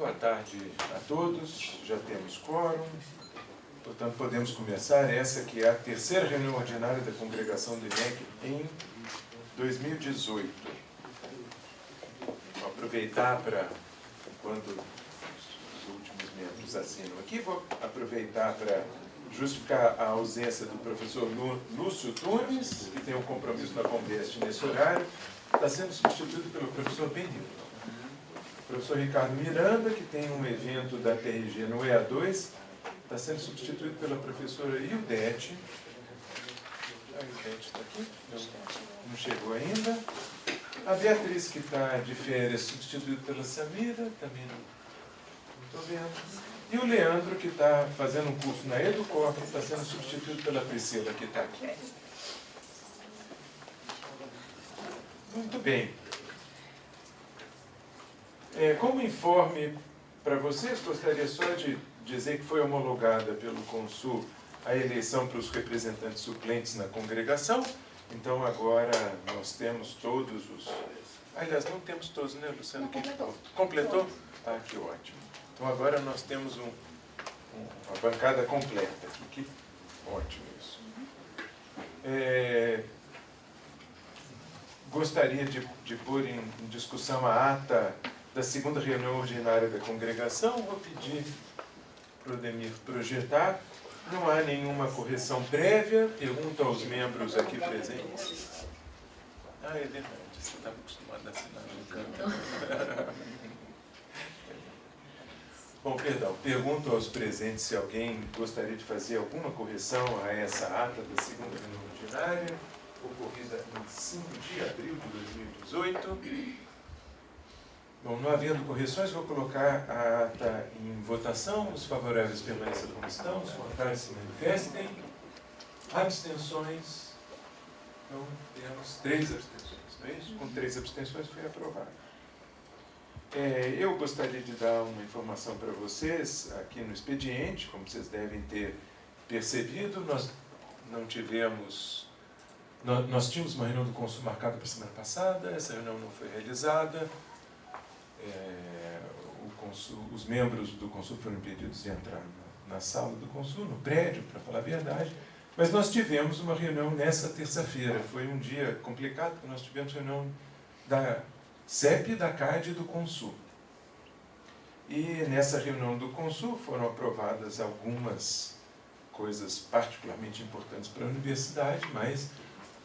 Boa tarde a todos, já temos quórum, portanto podemos começar essa que é a terceira reunião ordinária da Congregação do IMEC em 2018. Vou aproveitar para, enquanto os últimos membros assinam aqui, vou aproveitar para justificar a ausência do professor Lúcio Tunes, que tem um compromisso na Conveste nesse horário, está sendo substituído pelo professor Benilton. O professor Ricardo Miranda, que tem um evento da TRG no EA2, está sendo substituído pela professora Ildete. A Ildete está aqui? Não chegou ainda. A Beatriz, que está de férias, substituída pela Samira, também não estou vendo. E o Leandro, que está fazendo um curso na Educorp, está sendo substituído pela Priscila, que está aqui. Muito bem. Como informe para vocês, gostaria só de dizer que foi homologada pelo Consul a eleição para os representantes suplentes na congregação. Então, agora nós temos todos os... Aliás, não temos todos, né, Luciano? Completou. Completou? Ah, que ótimo. Então, agora nós temos uma bancada completa. Que ótimo isso. Gostaria de pôr em discussão a ata da segunda reunião ordinária da congregação. Vou pedir para o Demir projetar. Não há nenhuma correção prévia. Pergunto aos membros aqui presentes. Ah, é verdade. Você estava acostumado a assinar no canto. Bom, perdão. Pergunto aos presentes se alguém gostaria de fazer alguma correção a essa ata da segunda reunião ordinária, ocorrida em 5 de abril de 2018. Bom, não havendo correções, vou colocar a ata em votação. Os favoráveis permaneçam como estão, os contrários se manifestem. Abstenções. Então, temos 3 abstenções, não é isso? Com 3 abstenções foi aprovado. Eu gostaria de dar uma informação para vocês aqui no expediente. Como vocês devem ter percebido, nós não tivemos... Nós tínhamos uma reunião do Consul marcada para a semana passada, essa reunião não foi realizada. Os membros do Consul foram impedidos de entrar na sala do Consul, no prédio, para falar a verdade, mas nós tivemos uma reunião nessa terça-feira. Foi um dia complicado, porque nós tivemos reunião da CEP, da CAD e do Consul. E nessa reunião do Consul foram aprovadas algumas coisas particularmente importantes para a universidade, mas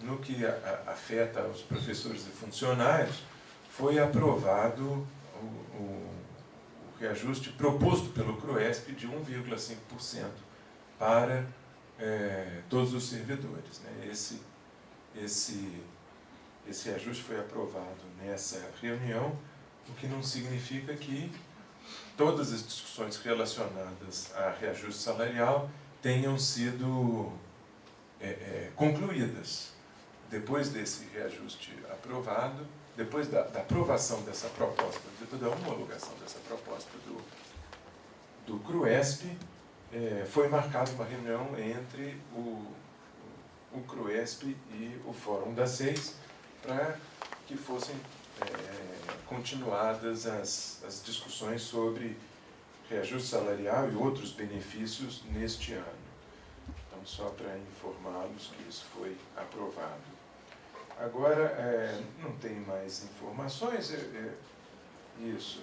no que afeta os professores e funcionários, foi aprovado o reajuste proposto pelo CRUESP de 1,5% para todos os servidores, né? Esse ajuste foi aprovado nessa reunião, o que não significa que todas as discussões relacionadas a reajuste salarial tenham sido concluídas. Depois desse reajuste aprovado, depois da aprovação dessa proposta, depois da homologação dessa proposta do CRUESP, foi marcada uma reunião entre o CRUESP e o Fórum das 6 para que fossem continuadas as discussões sobre reajuste salarial e outros benefícios neste ano. Então, só para informá-los que isso foi aprovado. Agora, não tem mais informações. Isso.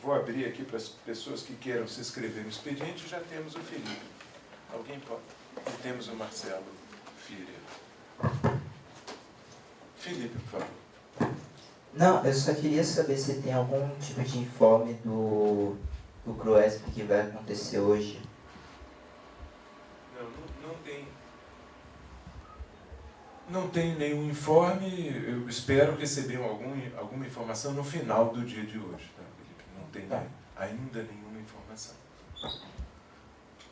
Vou abrir aqui para as pessoas que queiram se inscrever no expediente. Já temos o Felipe. Alguém pode? E temos o Marcelo Filho. Felipe, por favor. Não, eu só queria saber se tem algum tipo de informe do CRUESP que vai acontecer hoje. Não tem. Não tem nenhum informe. Eu espero receber alguma informação no final do dia de hoje, tá, Felipe? Não tem ainda nenhuma informação.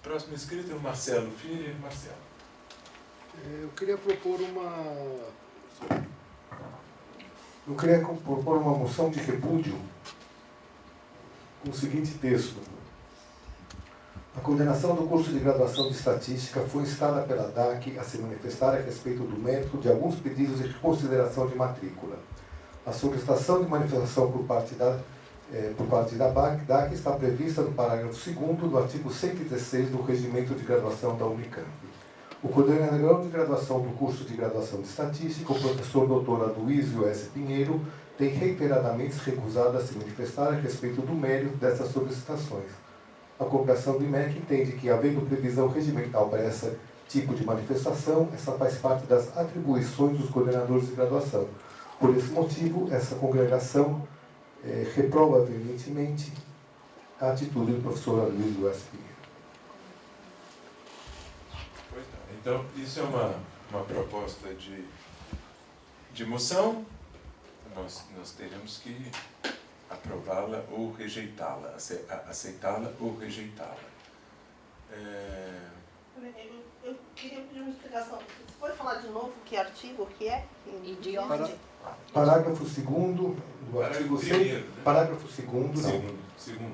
Próximo inscrito é o Marcelo Filho. Marcelo. Eu queria propor uma moção de repúdio com o seguinte texto. A coordenação do curso de graduação de Estatística foi instada pela DAC a se manifestar a respeito do mérito de alguns pedidos de reconsideração de matrícula. A solicitação de manifestação por parte da por parte da DAC está prevista no parágrafo 2º do artigo 116 do Regimento de Graduação da Unicamp. O coordenador de graduação do curso de graduação de Estatística, o professor Dr. Aloysio S. Pinheiro, tem reiteradamente recusado a se manifestar a respeito do mérito dessas solicitações. A Corporação do IMEC entende que, havendo previsão regimental para esse tipo de manifestação, essa faz parte das atribuições dos coordenadores de graduação. Por esse motivo, essa congregação reprova veementemente a atitude do professor Aloysio S. Pinheiro. Então, isso é uma proposta de moção. Nós teremos que aprová-la ou rejeitá-la, aceitá-la ou rejeitá-la. Eu queria pedir uma explicação. Você pode falar de novo que artigo que é? E de onde? Parágrafo 2º do artigo 100. Parágrafo 2º. Segundo. O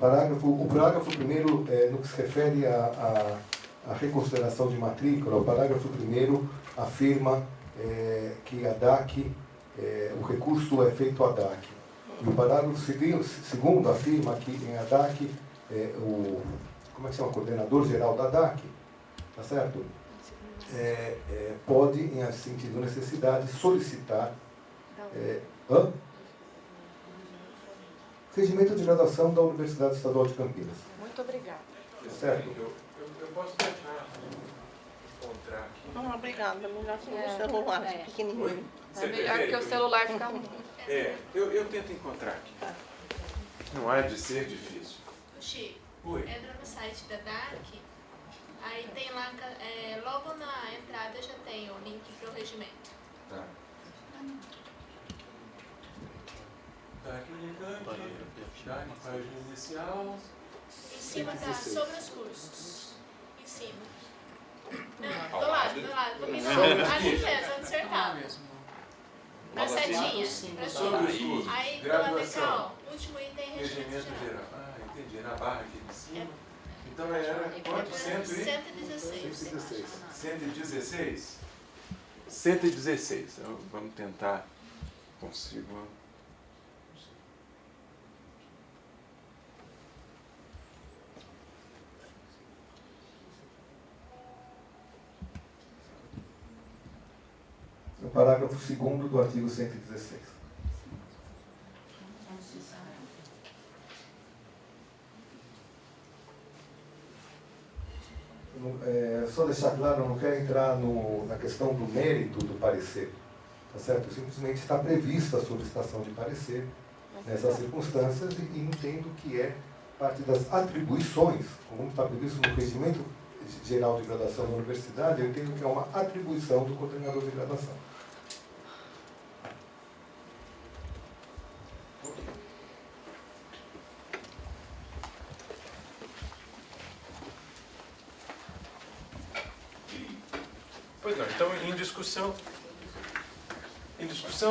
parágrafo 1º, no que se refere à reconsideração de matrícula, o parágrafo 1º afirma que a DAC, o recurso é feito à DAC. E o parágrafo 2º afirma que em a DAC, o coordenador geral da DAC, tá certo? Pode, em sentido de necessidade, solicitar regimento de graduação da Universidade Estadual de Campinas. Muito obrigada. Certo? Eu posso tentar encontrar aqui. Não, obrigada. Melhor que o celular, pequenininho. É melhor que o celular ficar... Eu tento encontrar aqui. Não há de ser difícil. Chico, Oi. entra no site da DAC, aí tem lá, logo na entrada já tem o link para o regimento. Tá. DAC Unicamp, DAC página inicial. Em cima tá sobre os cursos. Em cima. Não, Ao do lado? lado. Ali Sobre mesmo, onde você tá. Na setinha. Pra Sobre os cima. cursos. Aí do lado cá, Graduação. ó, último item regimento Regimento geral. geral. Ah, entendi. Na barra aqui de cima. Então era quanto? 116. 116? 116. Então, vamos tentar. Consigo. O parágrafo 2º do artigo 116. Só deixar claro, eu não quero entrar na questão do mérito do parecer, tá certo? Simplesmente está prevista a solicitação de parecer nessas circunstâncias e entendo que é parte das atribuições, como está previsto no regimento geral de graduação da universidade, eu entendo que é uma atribuição do coordenador de graduação. Pois não, então em discussão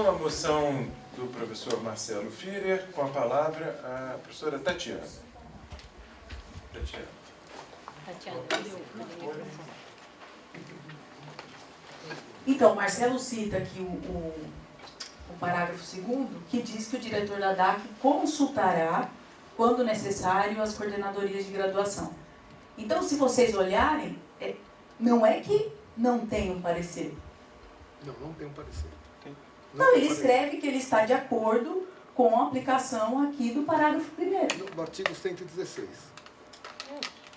a moção do professor Marcelo Führer, com a palavra a professora Tatiana. Então, Marcelo cita aqui o parágrafo 2º, que diz que o diretor da DAC consultará, quando necessário, as coordenadorias de graduação. Então, se vocês olharem, não é que não tem um parecer. Não tem um parecer. Não, ele escreve que ele está de acordo com a aplicação aqui do parágrafo 1º. No artigo 116.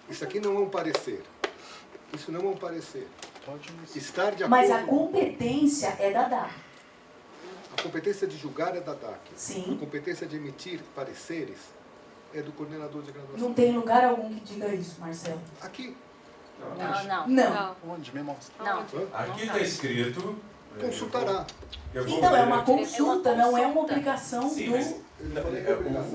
Isso aqui não é um parecer. Isso não é um parecer. Estar de acordo... Mas a competência é da DAC. A competência de julgar é da DAC. Sim. A competência de emitir pareceres é do coordenador de graduação. Não tem lugar algum que diga isso, Marcelo. Aqui, Não. Onde? Me mostra. Hã? Aqui está escrito. consultará. Eu vou Então, é ler uma aqui. consulta, não é uma obrigação Sim, do... mas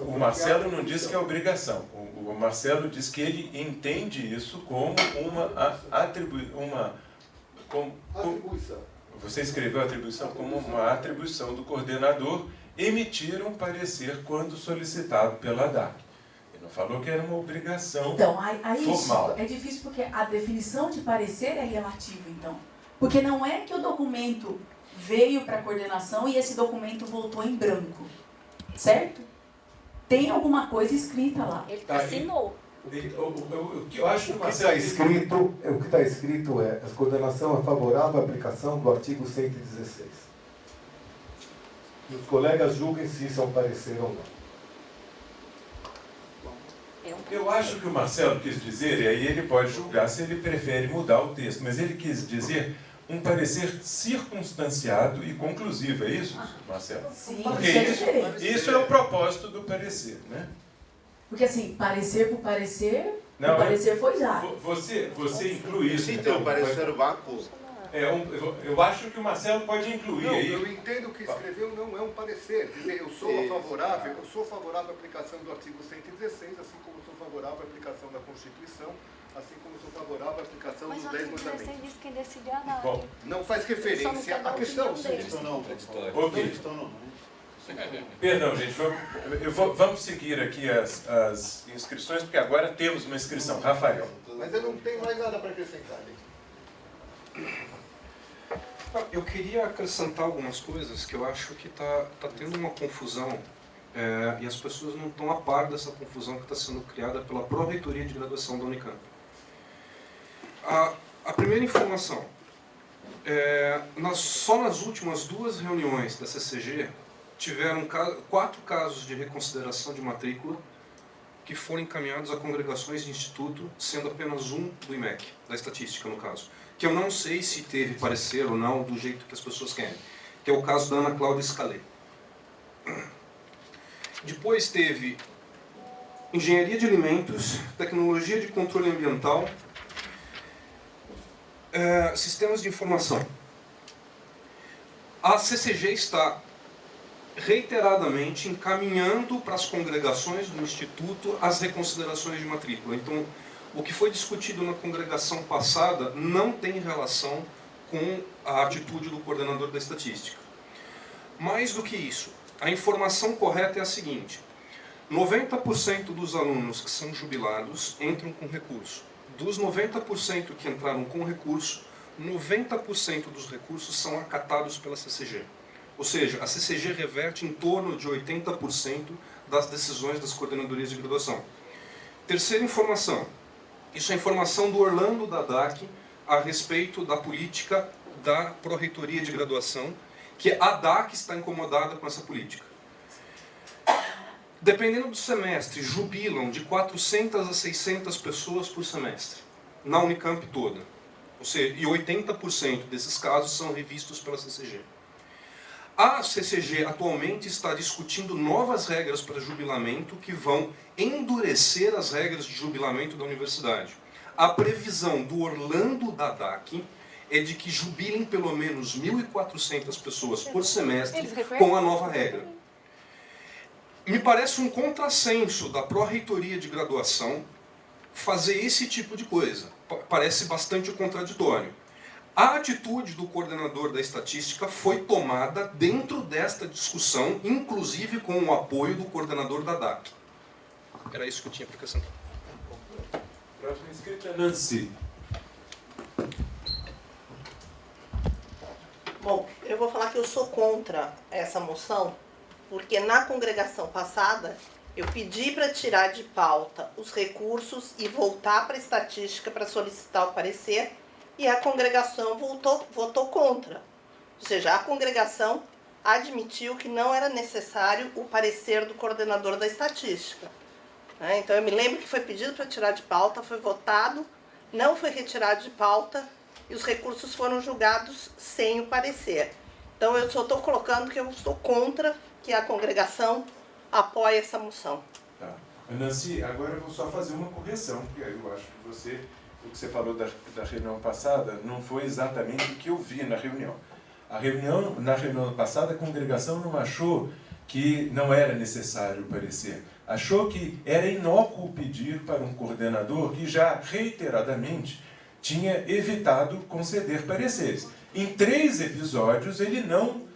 o Marcelo não diz que é obrigação. O Marcelo diz que ele entende isso como uma atribuição. Você escreveu a atribuição como uma atribuição do coordenador emitir um parecer quando solicitado pela DAC. Ele não falou que era uma obrigação Então, aí formal. é difícil porque a definição de parecer é relativa, então. Porque não é que o documento veio para a coordenação e esse documento voltou em branco. Certo? tem alguma coisa escrita lá. Ele Tá, assinou. O que eu acho que O que está escrito é: a coordenação é favorável à aplicação do artigo 116. E os colegas julguem se isso é um parecer ou não. Eu acho que o Marcelo quis dizer, e aí ele pode julgar se ele prefere mudar o texto, mas ele quis dizer um parecer circunstanciado e conclusivo, é isso, Marcelo? Sim, Porque isso é diferente. isso é o propósito do parecer, né? Porque assim, parecer por parecer, Não, o parecer foi já. Você inclui isso, Sim, então? tem o parecer vácuo. Eu acho que o Marcelo pode incluir Não, aí. eu entendo que escreveu não é um parecer. Quer dizer, eu sou favorável à aplicação do artigo 116, assim como sou favorável à aplicação da Constituição, assim como sou favorável à aplicação Mas dos o 10 artigo 16 mandamentos. diz quem decide é a ANAC. Bom, Não faz referência à questão. ok. Perdão, gente, vamos seguir aqui as inscrições, porque agora temos uma inscrição. Rafael. Mas eu não tenho mais nada para acrescentar. Eu queria acrescentar algumas coisas que eu acho que está tendo uma confusão e as pessoas não estão a par dessa confusão que está sendo criada pela Pró-Reitoria de Graduação da Unicamp. A primeira informação, só nas últimas 2 reuniões da CCG tiveram 4 casos de reconsideração de matrícula que foram encaminhados a congregações de instituto, sendo apenas um do IMEC, da estatística no caso, que eu não sei se teve parecer ou não do jeito que as pessoas querem, que é o caso da Ana Cláudia Scalé. Depois teve engenharia de alimentos, tecnologia de controle ambiental, sistemas de informação. A CCG está reiteradamente encaminhando para as congregações do Instituto as reconsiderações de matrícula. Então, o que foi discutido na congregação passada não tem relação com a atitude do coordenador da estatística. Mais do que isso, a informação correta é a seguinte: 90% dos alunos que são jubilados entram com recurso. Dos 90% que entraram com recurso, 90% dos recursos são acatados pela CCG. Ou seja, a CCG reverte em torno de 80% das decisões das coordenadorias de graduação. Terceira informação. Isso é informação do Orlando da DAC a respeito da política da Pró-Reitoria de Graduação, que a DAC está incomodada com essa política. Dependendo do semestre, jubilam de 400 a 600 pessoas por semestre, na Unicamp toda. Ou seja, e 80% desses casos são revistos pela CCG. A CCG atualmente está discutindo novas regras para jubilamento que vão endurecer as regras de jubilamento da universidade. A previsão do Orlando da DAC é de que jubilem pelo menos 1.400 pessoas por semestre com a nova regra. Me parece um contrassenso da Pró-Reitoria de Graduação fazer esse tipo de coisa. Parece bastante contraditório. A atitude do coordenador da estatística foi tomada dentro desta discussão, inclusive com o apoio do coordenador da DAC. Era isso que eu tinha para acrescentar. Próxima inscrita é Nancy. Bom, eu vou falar que eu sou contra essa moção, porque na congregação passada eu pedi para tirar de pauta os recursos e voltar para a estatística para solicitar o parecer, e a congregação votou contra. Ou seja, a congregação admitiu que não era necessário o parecer do coordenador da estatística. Então eu me lembro que foi pedido para tirar de pauta, foi votado, não foi retirado de pauta e os recursos foram julgados sem o parecer. Então eu só estou colocando que eu sou contra que a congregação apoie essa moção. Tá. Nancy, agora eu vou só fazer uma correção, porque eu acho que o que você falou da reunião passada não foi exatamente o que eu vi na reunião. Na reunião passada, a congregação não achou que não era necessário o parecer. Achou que era inócuo pedir para um coordenador que já reiteradamente tinha evitado conceder pareceres. Em 3 episódios, ele não,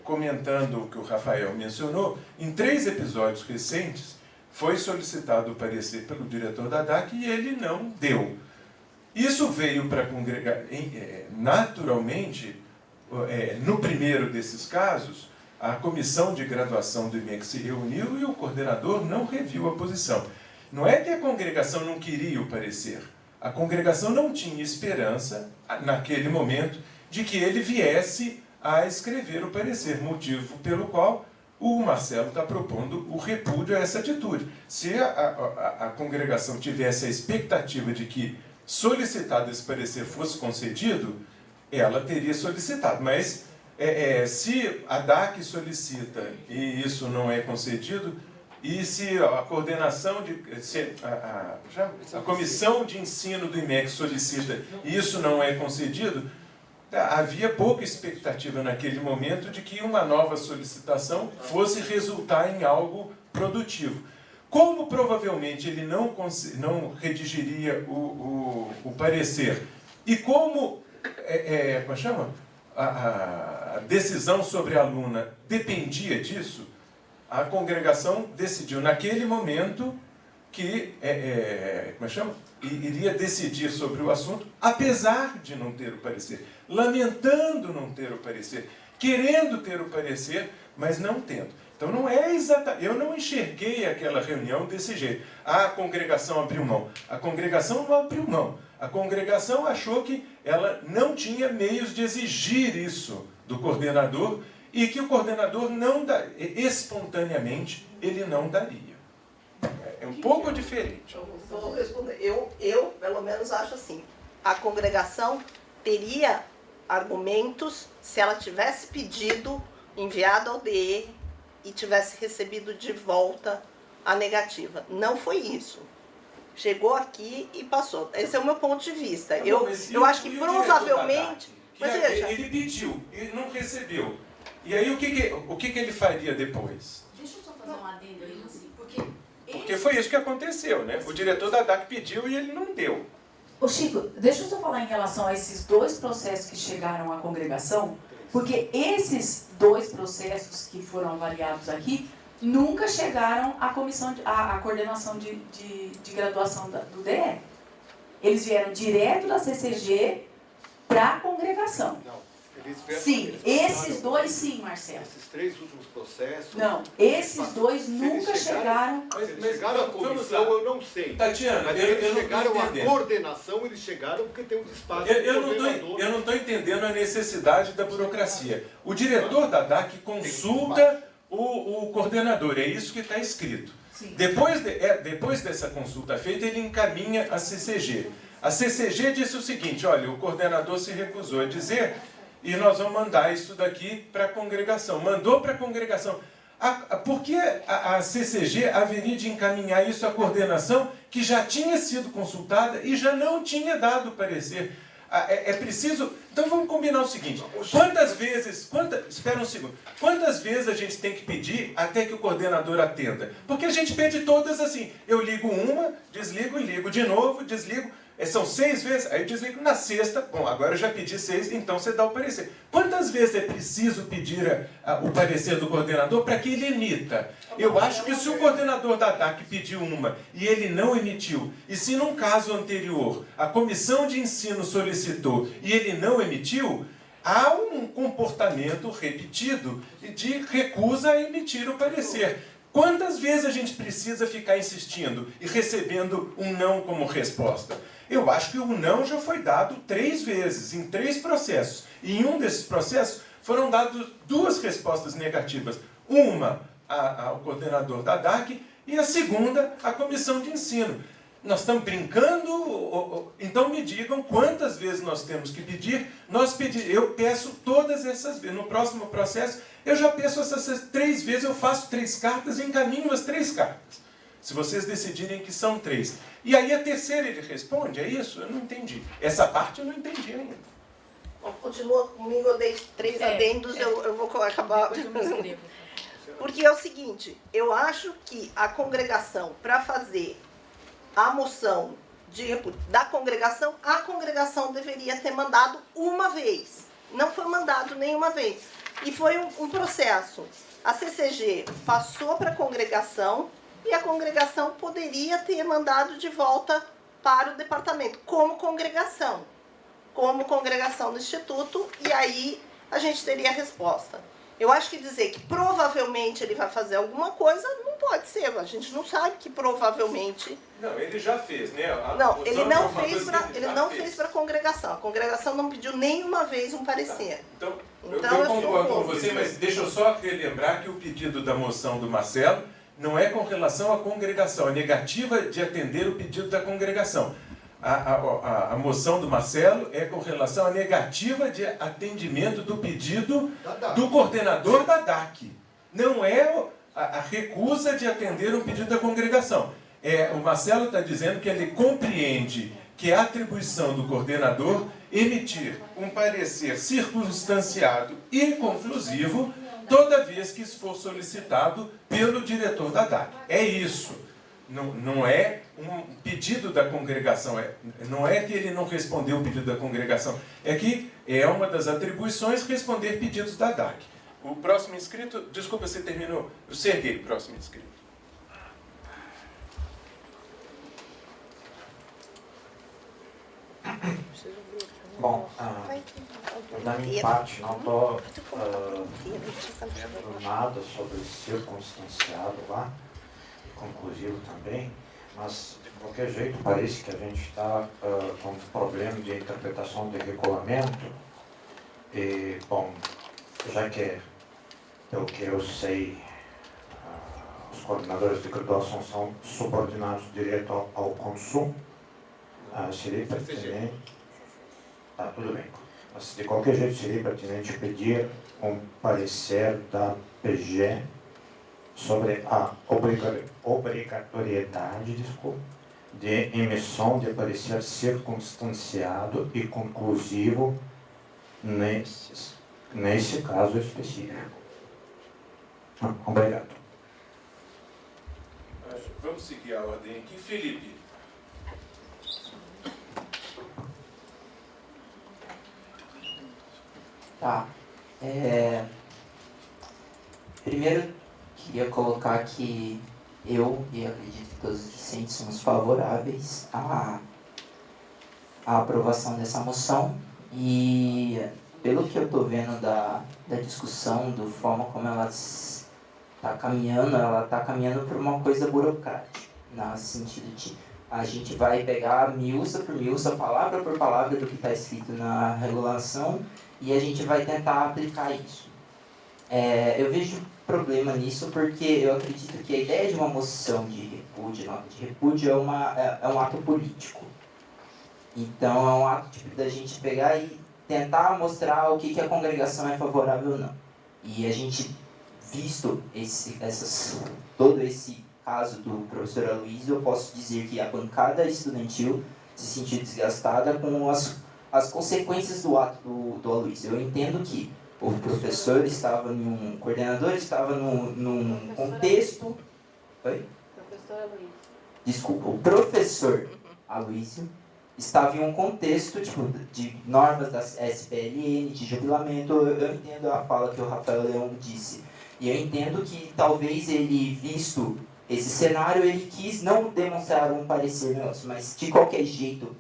comentando o que o Rafael mencionou, em 3 episódios recentes, foi solicitado o parecer pelo diretor da DAC e ele não deu. Isso veio para congregar naturalmente, no primeiro desses casos, a comissão de graduação do IMEC se reuniu e o coordenador não reviu a posição. Não é que a congregação não queria o parecer. A congregação não tinha esperança, naquele momento, de que ele viesse a escrever o parecer, motivo pelo qual o Marcelo está propondo o repúdio a essa atitude. Se a congregação tivesse a expectativa de que solicitado esse parecer fosse concedido, ela teria solicitado. Mas se a DAC solicita e isso não é concedido, e se a coordenação a comissão de ensino do IMEC solicita e isso não é concedido, havia pouca expectativa naquele momento de que uma nova solicitação fosse resultar em algo produtivo. Como provavelmente ele não redigiria o parecer, e como a decisão sobre a aluna dependia disso, a congregação decidiu naquele momento que iria decidir sobre o assunto, apesar de não ter o parecer, lamentando não ter o parecer, querendo ter o parecer, mas não tendo. Então não é exatamente, eu não enxerguei aquela reunião desse jeito. A congregação abriu mão. A congregação não abriu mão. A congregação achou que ela não tinha meios de exigir isso do coordenador e que o coordenador espontaneamente ele não daria. É um pouco diferente. Vou responder. Eu, pelo menos, acho assim. A congregação teria argumentos se ela tivesse pedido, enviado ao DE e tivesse recebido de volta a negativa. Não foi isso. Chegou aqui e passou. Esse é o meu ponto de vista. Eu acho que provavelmente... Mas veja, ele pediu e não recebeu. E aí o que ele faria depois? Deixa eu só fazer um adendo aí, assim, porque foi isso que aconteceu, né? O diretor da DAC pediu e ele não deu. Ô Chico, deixa eu só falar em relação a esses dois processos que chegaram à congregação, porque esses dois processos que foram avaliados aqui nunca chegaram à comissão, à coordenação de graduação do DE. Eles vieram direto da CCG para a congregação. Não. Sim, esses dois sim, Marcelo. Esses três últimos processos... Não, esses dois nunca chegaram... Mas chegaram à comissão, eu não sei. Tatiana, mas eles chegaram à coordenação, eles chegaram porque tem um despacho eu não estou entendendo a necessidade da burocracia. O diretor da DAC consulta o coordenador, é isso que está escrito. Sim. Depois dessa consulta feita, ele encaminha a CCG. A CCG disse o seguinte, olha, o coordenador se recusou a dizer... E nós vamos mandar isso daqui para a congregação. Mandou para a congregação. Por que a CCG haveria de encaminhar isso à coordenação que já tinha sido consultada e já não tinha dado parecer? É preciso... Então vamos combinar o seguinte. Espera um segundo. Quantas vezes a gente tem que pedir até que o coordenador atenda? Porque a gente pede todas assim. Eu ligo uma, desligo, ligo de novo, desligo... São 6 vezes, aí eu desligo na sexta, bom, agora eu já pedi 6, então você dá o parecer. Quantas vezes é preciso pedir o parecer do coordenador para que ele emita? Eu acho que se o coordenador da DAC pediu uma e ele não emitiu, e se num caso anterior a comissão de ensino solicitou e ele não emitiu, há um comportamento repetido de recusa a emitir o parecer. Quantas vezes a gente precisa ficar insistindo e recebendo um não como resposta? Eu acho que o não já foi dado 3 vezes, em 3 processos. E em um desses processos foram dadas 2 respostas negativas. Uma ao coordenador da DAC e a segunda à comissão de ensino. Nós estamos brincando? Então me digam quantas vezes nós temos que pedir. Eu peço todas essas vezes. No próximo processo, eu já peço essas 3 vezes, eu faço 3 cartas e encaminho as 3 cartas. Se vocês decidirem que são 3. E aí a terceira ele responde, é isso? Eu não entendi. Essa parte eu não entendi ainda. Bom, continua comigo, eu dei 3 adendos, eu vou acabar... Porque é o seguinte, eu acho que a congregação, para fazer a moção da congregação, a congregação deveria ter mandado uma vez. Não foi mandado nenhuma vez. E foi um processo. A CCG passou para a congregação e a congregação poderia ter mandado de volta para o departamento, como congregação do Instituto, e aí a gente teria a resposta. Eu acho que dizer que provavelmente ele vai fazer alguma coisa não pode ser. A gente não sabe que provavelmente... Não, ele já fez, né? Não, ele não fez fez para a congregação. A congregação não pediu nenhuma vez um parecer. Então, Então, eu concordo com sou você, mas deixa eu só relembrar que o pedido da moção do Marcelo não é com relação à congregação, é negativa de atender o pedido da congregação. A moção do Marcelo é com relação à negativa de atendimento do pedido do coordenador da DAC. Não é a recusa de atender um pedido da congregação. O Marcelo está dizendo que ele compreende que é a atribuição do coordenador emitir um parecer circunstanciado e conclusivo toda vez que isso for solicitado pelo diretor da DAC. É isso. Não é um pedido da congregação, não é que ele não respondeu o pedido da congregação, é que é uma das atribuições responder pedidos da DAC. O próximo inscrito, desculpa, você terminou. O Serguei, próximo inscrito. Bom, da minha parte, não estou vendo nada sobre circunstanciado lá, conclusivo também, mas de qualquer jeito parece que a gente está com um problema de interpretação de regulamento e, bom, já que, pelo que eu sei, os coordenadores de graduação são subordinados direto ao consumo, seria pertinente, tudo bem, mas de qualquer jeito seria pertinente pedir um parecer da PG sobre a obrigatoriedade, de emissão de parecer circunstanciado e conclusivo nesse caso específico. Obrigado. Vamos seguir a ordem aqui. Felipe. Tá. Primeiro, queria colocar que eu e acredito que todos os discentes somos favoráveis à aprovação dessa moção e pelo que eu estou vendo da discussão, da forma como ela está caminhando para uma coisa burocrática, no sentido de a gente vai pegar miúça por miúça, palavra por palavra do que está escrito na regulação e a gente vai tentar aplicar isso. Eu vejo problema nisso porque eu acredito que a ideia de uma moção de repúdio, nota de repúdio, é um ato político. Então é um ato tipo, da gente pegar e tentar mostrar o que a congregação é favorável ou não. E a gente, visto todo esse caso do professor Aloysio, eu posso dizer que a bancada estudantil se sentiu desgastada com as consequências do ato do Aloysio. Eu entendo que o professor estava o coordenador estava num contexto... Oi? Professor Aloysio. Desculpa, o professor Aloysio estava em um contexto tipo, de normas da SPLN, de jubilamento. Eu entendo a fala que o Rafael Leão disse. E eu entendo que talvez ele, visto esse cenário, ele quis não demonstrar um parecer nosso, mas de qualquer jeito,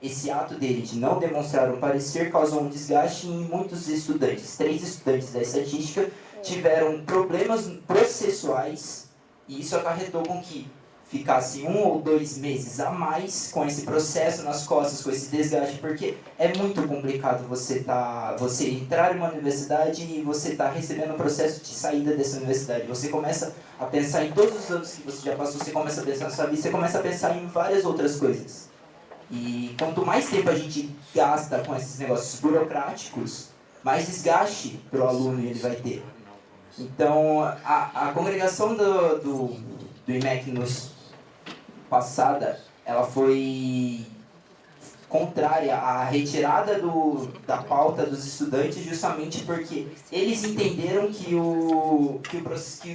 esse ato dele de não demonstrar um parecer causou um desgaste em muitos estudantes. 3 estudantes da estatística tiveram problemas processuais e isso acarretou com que ficasse 1 ou 2 meses a mais com esse processo nas costas, com esse desgaste, porque é muito complicado você entrar em uma universidade e você está recebendo um processo de saída dessa universidade. Você começa a pensar em todos os anos que você já passou, você começa a pensar na sua vida, você começa a pensar em várias outras coisas. E quanto mais tempo a gente gasta com esses negócios burocráticos, mais desgaste para o aluno ele vai ter. Então, a congregação do IMEC passada, ela foi contrária à retirada da pauta dos estudantes justamente porque eles entenderam que o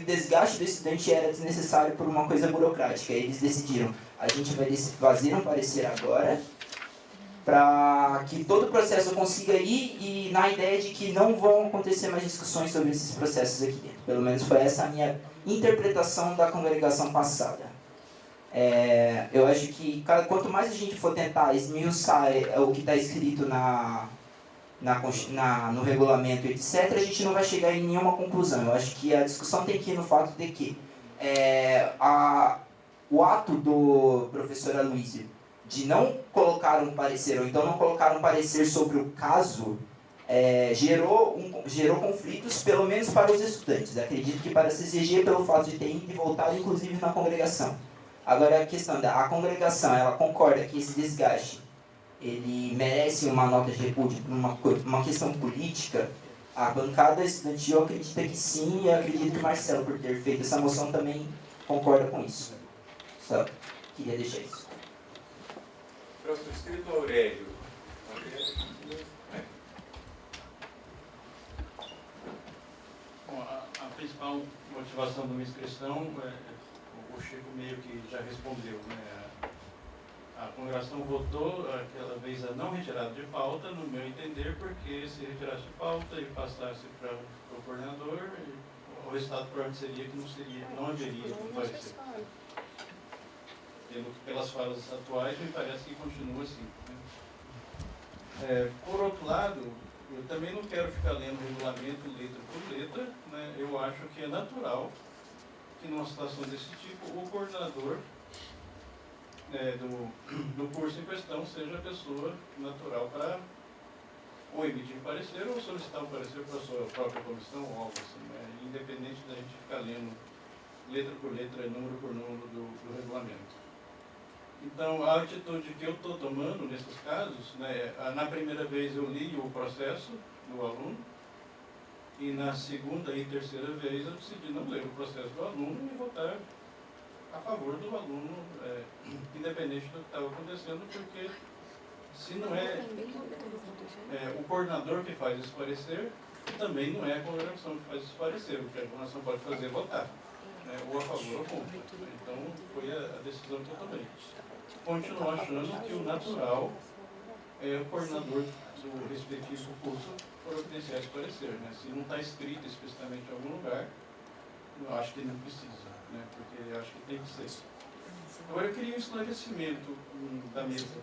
desgaste do estudante era desnecessário por uma coisa burocrática. Eles decidiram, a gente vai fazer um parecer agora para que todo o processo consiga ir e na ideia de que não vão acontecer mais discussões sobre esses processos aqui dentro. Pelo menos foi essa a minha interpretação da congregação passada. Eu acho que quanto mais a gente for tentar esmiuçar o que está escrito no regulamento, etc., a gente não vai chegar em nenhuma conclusão. Eu acho que a discussão tem que ir no fato de que o ato do professor Aloysio de não colocar um parecer, ou então não colocar um parecer sobre o caso, gerou conflitos, pelo menos para os estudantes. Acredito que para a CCG, pelo fato de ter ido e voltado, inclusive na congregação. Agora, a questão da congregação, ela concorda que esse desgaste ele merece uma nota de repúdio por uma questão política. A bancada estudantil acredita que sim, e acredito que o Marcelo, por ter feito essa moção, também concorda com isso. Só queria deixar isso. Próximo inscrito, Aurélio. Bom, a principal motivação da minha inscrição, o Chico meio que já respondeu, né? A congregação votou aquela vez a não retirada de pauta, no meu entender, porque se retirasse de pauta e passasse para o coordenador, o resultado provavelmente seria que não haveria parecer. Pelas falas atuais, me parece que continua assim, né? Por outro lado, eu também não quero ficar lendo o regulamento letra por letra, né? Eu acho que é natural que numa situação desse tipo, o coordenador do curso em questão seja a pessoa natural para ou emitir um parecer ou solicitar um parecer para a sua própria comissão ou algo assim, né? Independente da gente ficar lendo letra por letra, número por número do regulamento. Então, a atitude que eu estou tomando nesses casos, né, na primeira vez eu li o processo do aluno, e na segunda e terceira vez eu decidi não ler o processo do aluno e votar a favor do aluno, independente do que estava acontecendo, porque se não é o coordenador que faz esse parecer, também não é a congregação que faz esse parecer. O que a congregação pode fazer é votar, né, ou a favor ou contra. Então, foi a decisão que eu tomei. Continuo achando que o natural é o coordenador do respectivo curso providenciar esse parecer, né? Se não está escrito explicitamente em algum lugar, eu acho que não precisa, né? Porque eu acho que tem que ser. Agora eu queria um esclarecimento da mesa.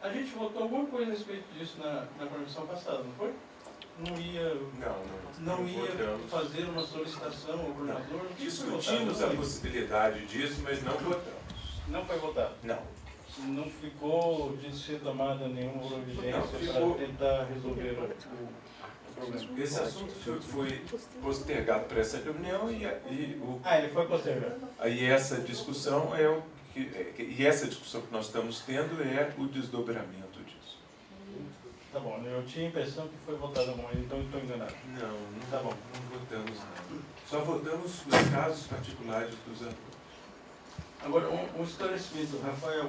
A gente votou alguma coisa a respeito disso na comissão passada, não foi? Não ia fazer uma solicitação ao coordenador? Discutimos a possibilidade disso, mas não votamos. Não foi votado? Não. Não ficou de ser tomada nenhuma providência para tentar resolver o problema? Esse assunto foi postergado para essa reunião ele foi postergado. Aí essa discussão e essa discussão que nós estamos tendo é o desdobramento disso. Tá bom, eu tinha a impressão que foi votado alguma coisa, então eu estou enganado. Não, tá bom. Não votamos nada. Só votamos os casos particulares dos alunos. Agora, um esclarecimento, Rafael,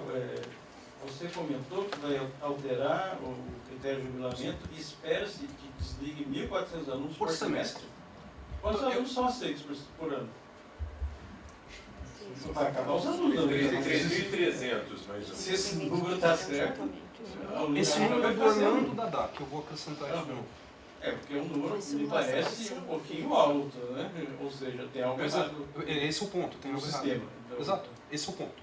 você comentou que vai alterar o critério de jubilamento e espera-se que desligue 1.400 alunos por semestre. Quantos alunos são aceitos por ano? Vai acabar os alunos. 3.300, mais ou menos. Se esse número está certo... Esse número é do Orlando da DAC, eu vou acrescentar isso de novo. Porque o número me parece um pouquinho alto, né? Ou seja, tem algo errado. Esse é o ponto, tem no algo sistema. errado. Então, exato, esse é o ponto.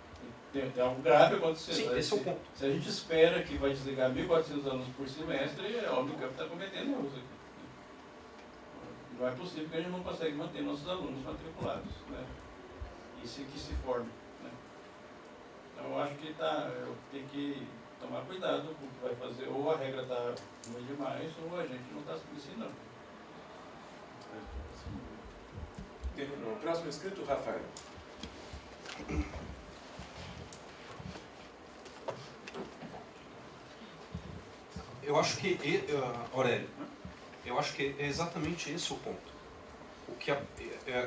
Tem algo grave acontecendo. Sim, esse é o ponto. Se a gente espera que vai desligar 1.400 alunos por semestre, a Unicamp está cometendo erros aqui. Não é possível que a gente não consiga manter nossos alunos matriculados, né? Que se formem, né? Então eu acho que tem que tomar cuidado com o que vai fazer. Ou a regra está ruim demais, ou a gente não está ensinando. Terminou. Próximo inscrito, Rafael. Eu acho que, Aurélio, eu acho que é exatamente esse o ponto.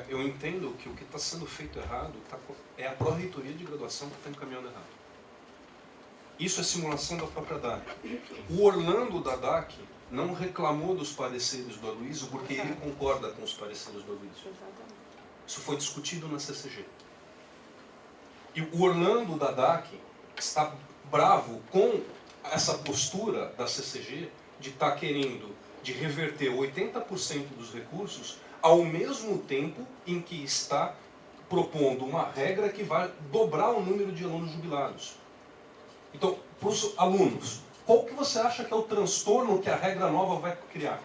Eu entendo que o que está sendo feito errado é a pró-reitoria de graduação que está encaminhando errado. Isso é simulação da própria DAC. O Orlando da DAC não reclamou dos pareceres do Aloysio porque ele concorda com os pareceres do Aloysio. Isso foi discutido na CCG. E o Orlando da DAC está bravo com essa postura da CCG de estar querendo de reverter 80% dos recursos ao mesmo tempo em que está propondo uma regra que vai dobrar o número de alunos jubilados. Então, para os alunos, Qual que você acha que é o transtorno que a regra nova vai criar?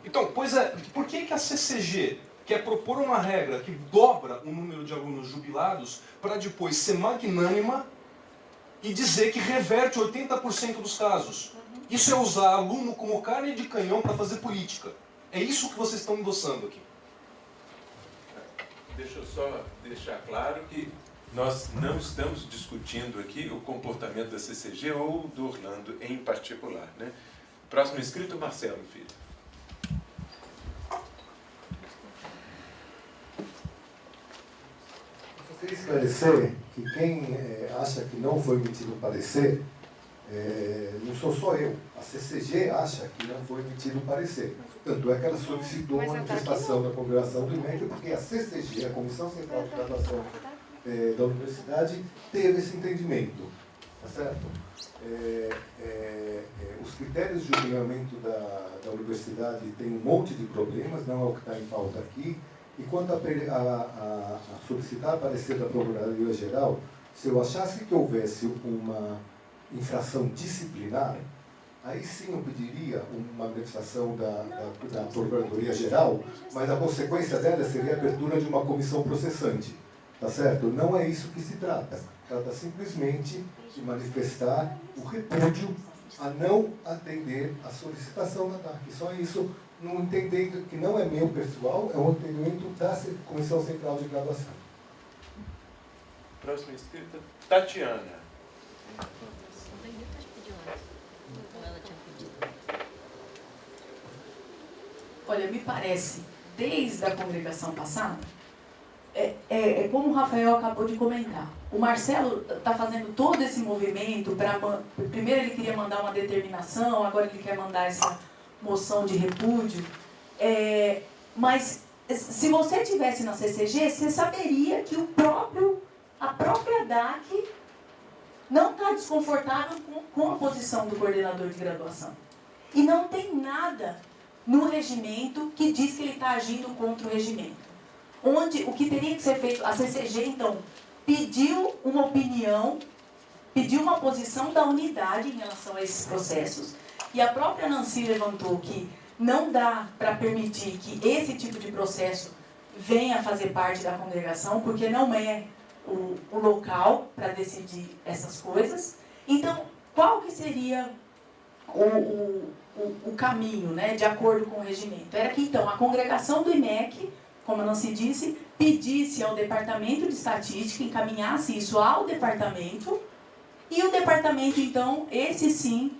Então, pois é, por que a CCG quer propor uma regra que dobra o número de alunos jubilados para depois ser magnânima e dizer que reverte 80% dos casos? Isso é usar aluno como carne de canhão para fazer política. É isso que vocês estão endossando aqui. Deixa eu só deixar claro que nós não estamos discutindo aqui o comportamento da CCG ou do Orlando em particular, né? Próximo inscrito, Marcelo Filho. Gostaria de esclarecer que quem acha que não foi emitido um parecer, não sou só eu. A CCG acha que não foi emitido um parecer. Tanto é que ela solicitou uma manifestação da congregação do IMEC, porque a CCG, a Comissão Central de Graduação da Universidade, teve esse entendimento. Tá certo? Os critérios de julgamento da universidade têm um monte de problemas, não é o que está em pauta aqui. E quanto a solicitar parecer da Procuradoria-Geral, se eu achasse que houvesse uma infração disciplinar, aí sim eu pediria uma manifestação da Procuradoria-Geral, mas a consequência dela seria a abertura de uma comissão processante. Tá certo? Não é isso que se trata. Trata simplesmente de manifestar o repúdio a não atender a solicitação da DAC. Só isso, não entendendo que não é meu pessoal, é um entendimento da Comissão Central de Graduação. Próxima inscrita, Tatiana. Olha, me parece, desde a congregação passada, como o Rafael acabou de comentar. O Marcelo está fazendo todo esse movimento para... Primeiro ele queria mandar uma determinação, agora ele quer mandar essa moção de repúdio. Mas se você estivesse na CCG, você saberia que a própria DAC não está desconfortável com a posição do coordenador de graduação. E não tem nada no regimento que diz que ele está agindo contra o regimento. Onde o que teria que ser feito, a CCG, então, pediu uma opinião, pediu uma posição da unidade em relação a esses processos, e a própria Nancy levantou que não dá para permitir que esse tipo de processo venha fazer parte da congregação, porque não é o local para decidir essas coisas. Então, qual que seria o caminho, né, de acordo com o regimento? Era que, então, a congregação do IMEC, como a Nancy disse, pedisse ao Departamento de Estatística, encaminhasse isso ao Departamento, e o Departamento, então, esse sim,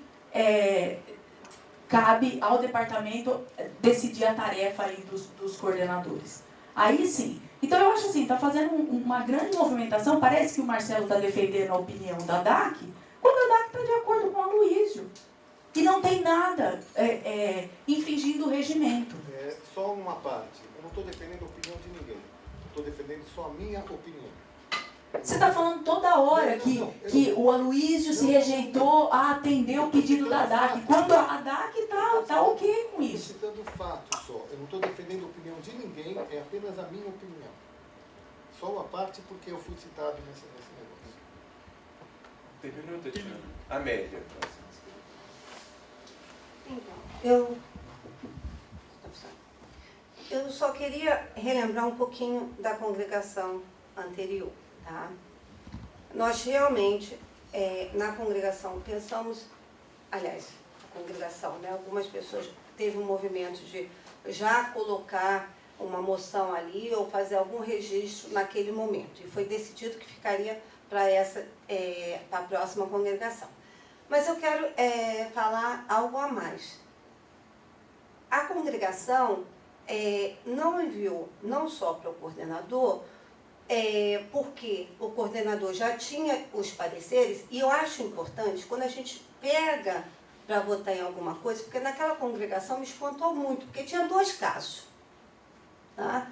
cabe ao Departamento decidir a tarefa aí dos coordenadores. Aí sim. Então, eu acho assim, está fazendo uma grande movimentação, parece que o Marcelo está defendendo a opinião da DAC, quando a DAC está de acordo com o Aloysio. E não tem nada infringindo o regimento. Só uma parte. Eu não estou defendendo a opinião de ninguém. Estou defendendo só a minha opinião. Você está falando toda hora que o Aloysio se rejeitou a atender o pedido da DAC, quando a DAC está ok com isso. Estou citando fato só. Eu não estou defendendo a opinião de ninguém, é apenas a minha opinião. Só uma parte porque eu fui citado nesse negócio. Terminou, Tatiana. Amélia. Então, eu só queria relembrar um pouquinho da congregação anterior, tá? Nós realmente, na congregação, pensamos, aliás, a congregação, né? Algumas pessoas teve um movimento de já colocar uma moção ali ou fazer algum registro naquele momento. E foi decidido que ficaria para a próxima congregação. Mas eu quero falar algo a mais. A congregação não enviou, não só para o coordenador, porque o coordenador já tinha os pareceres, e eu acho importante, quando a gente pega para votar em alguma coisa, porque naquela congregação me espantou muito, porque tinha 2 casos. Tá?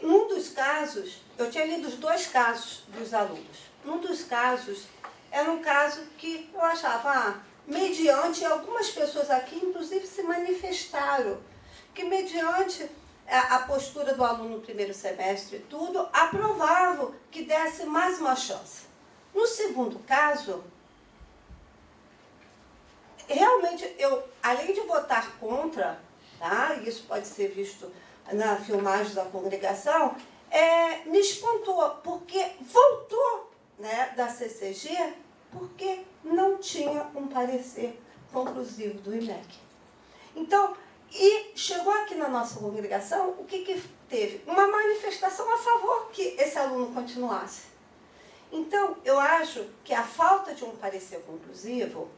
Num dos casos, eu tinha lido os 2 casos dos alunos. Num dos casos, era um caso que eu achava, mediante, algumas pessoas aqui, inclusive, se manifestaram, que mediante a postura do aluno no primeiro semestre e tudo, aprovavam que desse mais uma chance. No segundo caso, realmente, além de votar contra, tá? Isso pode ser visto na filmagem da congregação, me espantou, porque voltou, né, da CCG, porque não tinha um parecer conclusivo do IMEC. Então, e chegou aqui na nossa congregação, o que teve? Uma manifestação a favor que esse aluno continuasse. Então, eu acho que a falta de um parecer conclusivo,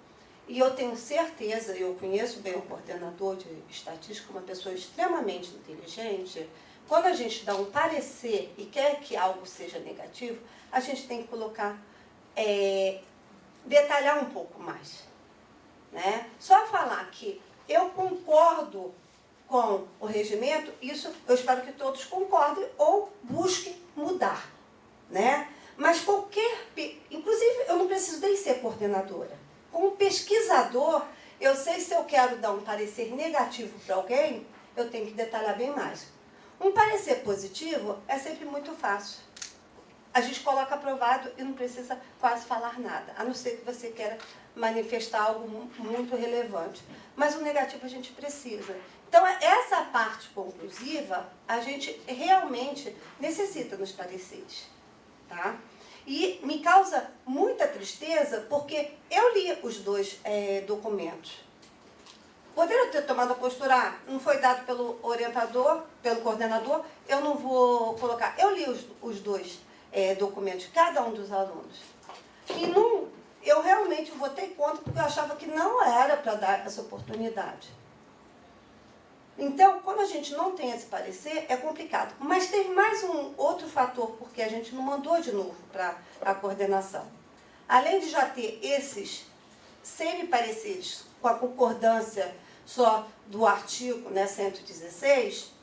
e eu tenho certeza, eu conheço bem o coordenador de estatística, uma pessoa extremamente inteligente, quando a gente dá um parecer e quer que algo seja negativo, a gente tem que colocar, detalhar um pouco mais. Né? Só falar que eu concordo com o regimento, isso eu espero que todos concordem ou busquem mudar. Né? Mas inclusive eu não preciso nem ser coordenadora. Como pesquisador, eu sei se eu quero dar um parecer negativo para alguém, eu tenho que detalhar bem mais. Um parecer positivo é sempre muito fácil. A gente coloca aprovado e não precisa quase falar nada, a não ser que você queira manifestar algo muito relevante. Mas o negativo a gente precisa. Então, essa parte conclusiva, a gente realmente necessita nos pareceres. Tá? E me causa muita tristeza, porque eu li os dois documentos. Poderia ter tomado a postura, não foi dado pelo orientador, pelo coordenador, eu não vou colocar. Eu li os dois documentos, cada um dos alunos. E eu realmente votei contra, porque eu achava que não era para dar essa oportunidade. Então, quando a gente não tem esse parecer, é complicado. Mas tem mais um outro fator, porque a gente não mandou de novo para a coordenação. Além de já ter esses semi-pareceres com a concordância só do artigo, né, 116,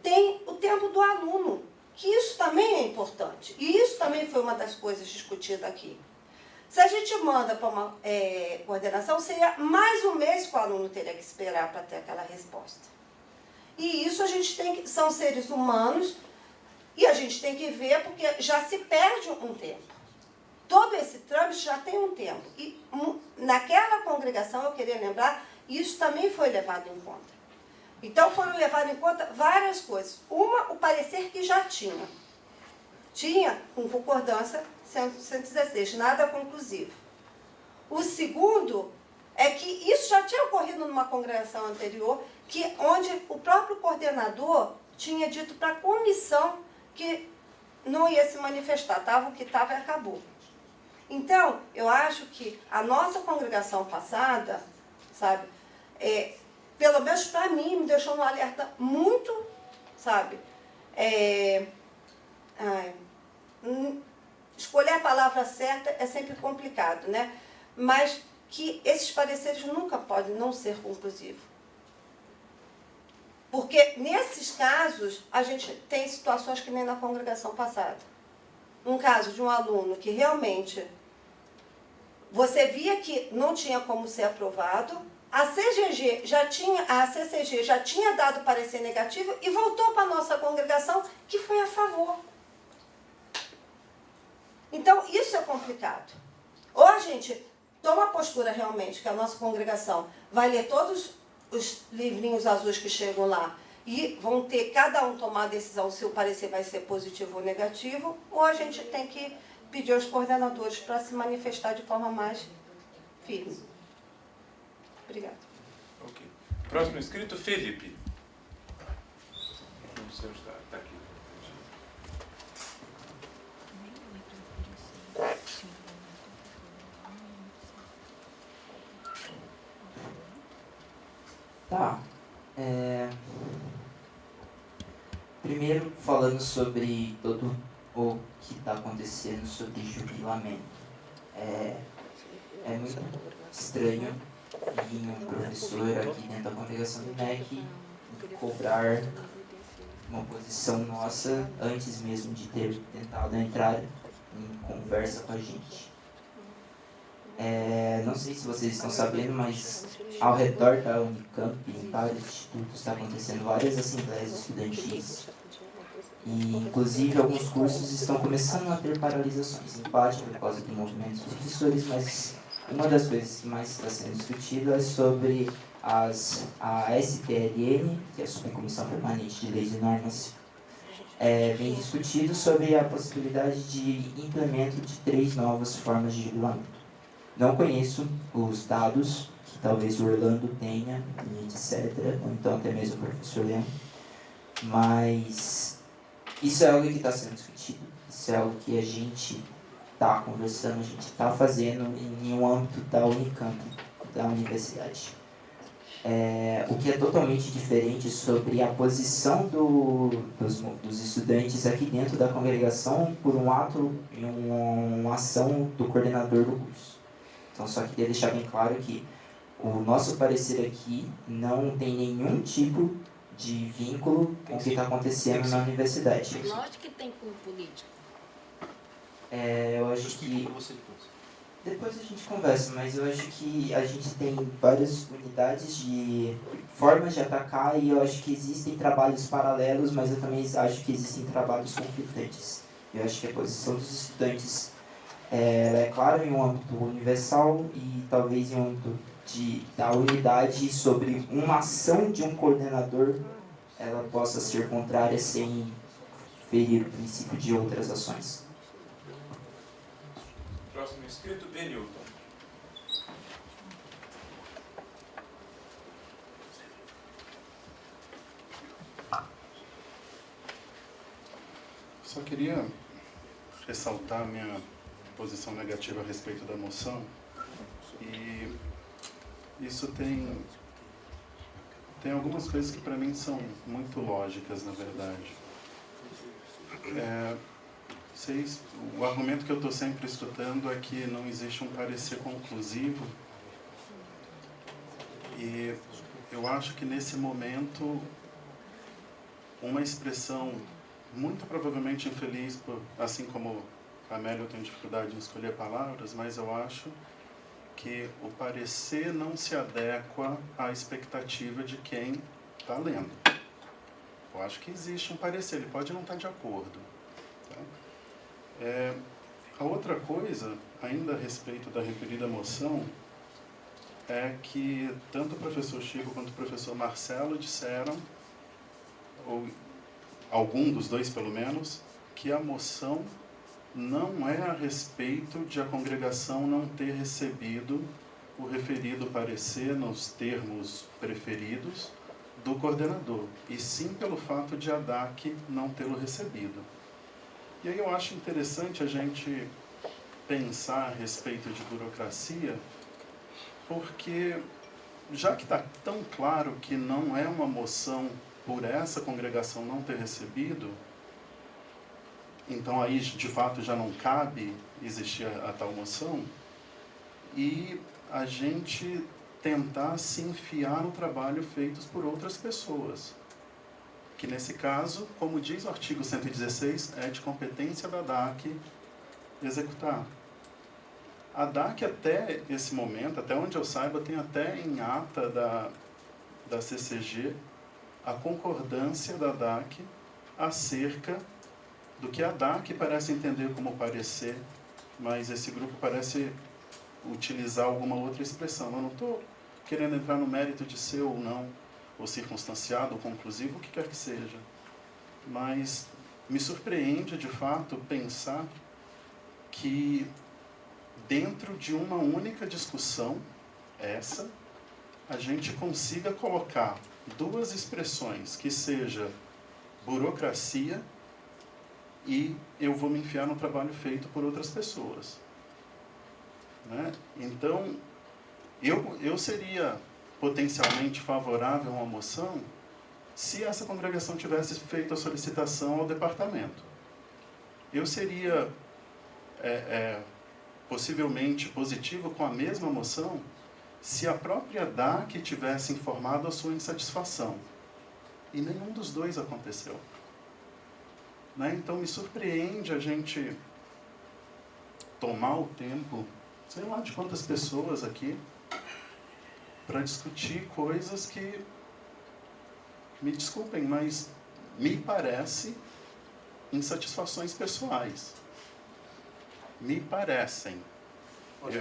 tem o tempo do aluno, que isso também é importante. E isso também foi uma das coisas discutidas aqui. Se a gente manda para uma coordenação, seria mais um mês que o aluno teria que esperar para ter aquela resposta. E isso a gente tem que, são seres humanos, e a gente tem que ver, porque já se perde um tempo. Todo esse trâmite já tem um tempo. E naquela congregação, eu queria lembrar, isso também foi levado em conta. Então, foram levadas em conta várias coisas. Uma, o parecer que já tinha. Tinha, com concordância, 116, nada conclusivo. O segundo é que isso já tinha ocorrido numa congregação anterior, onde o próprio coordenador tinha dito para a comissão que não ia se manifestar, estava o que estava e acabou. Então, eu acho que a nossa congregação passada, sabe, pelo menos para mim, me deixou no alerta muito, sabe, escolher a palavra certa é sempre complicado, né? Mas que esses pareceres nunca podem não ser conclusivos. Porque nesses casos, a gente tem situações que nem na congregação passada. Um caso de um aluno que realmente você via que não tinha como ser aprovado, a CCG já tinha dado parecer negativo e voltou para a nossa congregação, que foi a favor. Então, isso é complicado. Ou a gente toma a postura realmente que a nossa congregação vai ler todos os livrinhos azuis que chegam lá e vão ter cada um tomar a decisão se o parecer vai ser positivo ou negativo, ou a gente tem que pedir aos coordenadores para se manifestar de forma mais firme. Obrigada. Ok. Próximo inscrito, Felipe. Não sei onde está aqui. Tá. Primeiro, falando sobre todo o que está acontecendo sobre jubilamento. É muito estranho vir um professor aqui dentro da congregação do MEC cobrar uma posição nossa antes mesmo de ter tentado entrar em conversa com a gente. Não sei se vocês estão sabendo, mas ao redor da Unicamp, em vários institutos, está acontecendo várias assembleias estudantis. E, inclusive, alguns cursos estão começando a ter paralisações, em parte por causa do movimento dos professores, mas uma das coisas que mais está sendo discutida é sobre a SPLN, que é a Subcomissão Permanente de Leis e Normas, vem discutido sobre a possibilidade de implemento de 3 novas formas de jubilamento. Não conheço os dados que talvez o Orlando tenha, e etc., ou então até mesmo o professor Leão, mas isso é algo que está sendo discutido, isso é algo que a gente está conversando, a gente está fazendo em um âmbito da Unicamp, da universidade. O que é totalmente diferente sobre a posição dos estudantes aqui dentro da congregação por um ato e uma ação do coordenador do curso. Então, só queria deixar bem claro que o nosso parecer aqui não tem nenhum tipo de vínculo com o que está acontecendo na universidade. Lógico que tem cunho político. Eu acho que... Depois a gente conversa, mas eu acho que a gente tem várias unidades de formas de atacar e eu acho que existem trabalhos paralelos, mas eu também acho que existem trabalhos conflitantes. Eu acho que a posição dos estudantes é claro em um âmbito universal e talvez em um âmbito da unidade sobre uma ação de um coordenador, ela possa ser contrária sem ferir o princípio de outras ações. Próximo inscrito, Benilton. Só queria ressaltar a minha posição negativa a respeito da moção. E isso tem algumas coisas que para mim são muito lógicas, na verdade. O argumento que eu estou sempre escutando é que não existe um parecer conclusivo. E eu acho que nesse momento, uma expressão muito provavelmente infeliz, assim como a Amélia, eu tenho dificuldade em escolher palavras, mas eu acho que o parecer não se adequa à expectativa de quem está lendo. Eu acho que existe um parecer, ele pode não estar de acordo. Tá? A outra coisa, ainda a respeito da referida moção, é que tanto o professor Chico quanto o professor Marcelo disseram, ou algum dos dois pelo menos, que a moção não é a respeito de a congregação não ter recebido o referido parecer nos termos preferidos do coordenador, e sim pelo fato de a DAC não tê-lo recebido. E aí eu acho interessante a gente pensar a respeito de burocracia, porque já que está tão claro que não é uma moção por essa congregação não ter recebido, então aí de fato já não cabe existir a tal moção, e a gente tentar se enfiar no trabalho feito por outras pessoas. Que nesse caso, como diz o artigo 116, é de competência da DAC executar. A DAC até esse momento, até onde eu saiba, tem até em ata da CCG a concordância da DAC acerca do que a DAC parece entender como parecer, mas esse grupo parece utilizar alguma outra expressão. Eu não estou querendo entrar no mérito de ser ou não, ou circunstanciado, ou conclusivo, o que quer que seja. Mas me surpreende, de fato, pensar que dentro de uma única discussão, a gente consiga colocar duas expressões, que seja burocracia e eu vou me enfiar no trabalho feito por outras pessoas. Né? Então, eu seria potencialmente favorável a uma moção se essa congregação tivesse feito a solicitação ao departamento. Eu seria possivelmente positivo com a mesma moção se a própria DAC tivesse informado a sua insatisfação. E nenhum dos dois aconteceu. Né? Então me surpreende a gente tomar o tempo, sei lá de quantas pessoas aqui, para discutir coisas que, me desculpem, mas me parece insatisfações pessoais. Me parecem.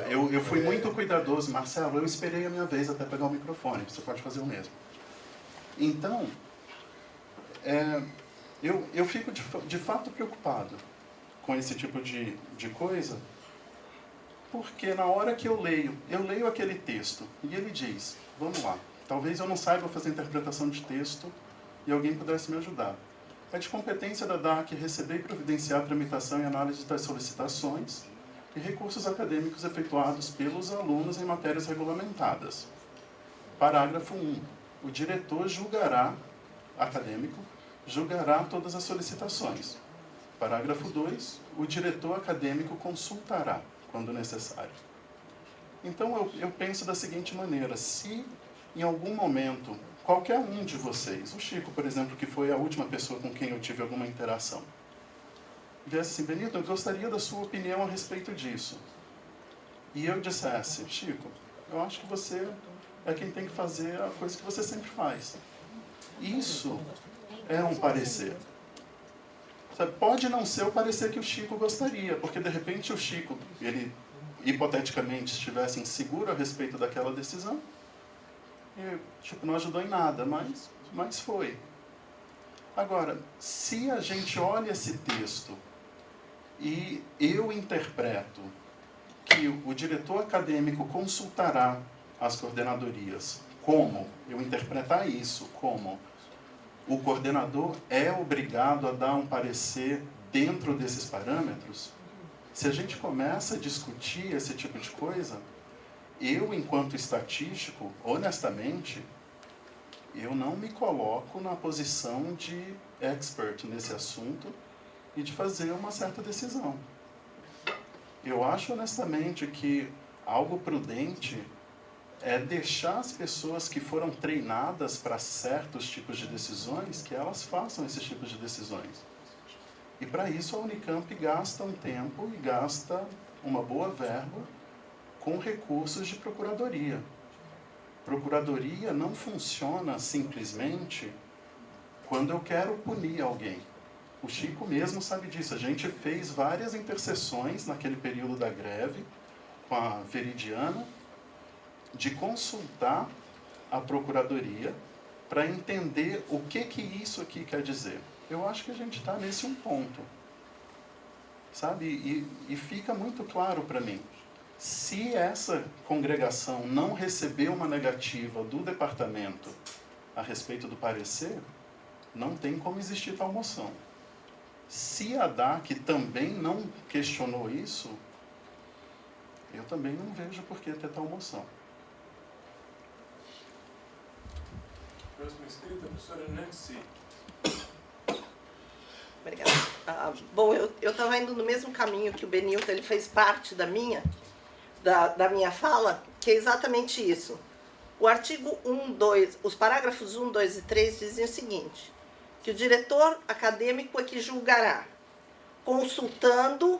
Eu fui muito cuidadoso. Marcelo, eu esperei a minha vez até pegar o microfone. Você pode fazer o mesmo. Então, eu fico de fato preocupado com esse tipo de coisa, porque na hora que eu leio aquele texto e ele diz, vamos lá, talvez eu não saiba fazer interpretação de texto e alguém pudesse me ajudar. É de competência da DAC receber e providenciar a tramitação e análise das solicitações e recursos acadêmicos efetuados pelos alunos em matérias regulamentadas. Parágrafo 1. O diretor acadêmico julgará todas as solicitações. Parágrafo 2. O diretor acadêmico consultará, quando necessário. Então, eu penso da seguinte maneira, se em algum momento, qualquer um de vocês, o Chico, por exemplo, que foi a última pessoa com quem eu tive alguma interação, viesse assim, Benito, eu gostaria da sua opinião a respeito disso. E eu dissesse, Chico, eu acho que você é quem tem que fazer a coisa que você sempre faz. Isso é um parecer. Sabe, pode não ser o parecer que o Chico gostaria, porque de repente o Chico, ele hipoteticamente estivesse inseguro a respeito daquela decisão, e tipo, não ajudou em nada, mas foi. Agora, se a gente olha esse texto e eu interpreto que o diretor acadêmico consultará as coordenadorias, como eu interpretar isso como o coordenador é obrigado a dar um parecer dentro desses parâmetros, se a gente começa a discutir esse tipo de coisa, eu, enquanto estatístico, honestamente, eu não me coloco na posição de expert nesse assunto e de fazer uma certa decisão. Eu acho, honestamente, que algo prudente é deixar as pessoas que foram treinadas para certos tipos de decisões, que elas façam esses tipos de decisões. E para isso a Unicamp gasta um tempo e gasta uma boa verba com recursos de procuradoria. Procuradoria não funciona simplesmente quando eu quero punir alguém. O Chico mesmo sabe disso. A gente fez várias intercessões naquele período da greve com a Veridiana, de consultar a Procuradoria para entender o que isso aqui quer dizer. Eu acho que a gente está nesse um ponto. Sabe? E fica muito claro para mim. Se essa congregação não receber uma negativa do departamento a respeito do parecer, não tem como existir tal moção. Se a DAC também não questionou isso, eu também não vejo por que ter tal moção. Próxima inscrita, a professora Nancy. Obrigada. Bom, eu estava indo no mesmo caminho que o Benilton, ele fez parte da minha fala, que é exatamente isso. O artigo 1, 2, os parágrafos 1, 2 e 3 dizem o seguinte, que o diretor acadêmico é que julgará, consultando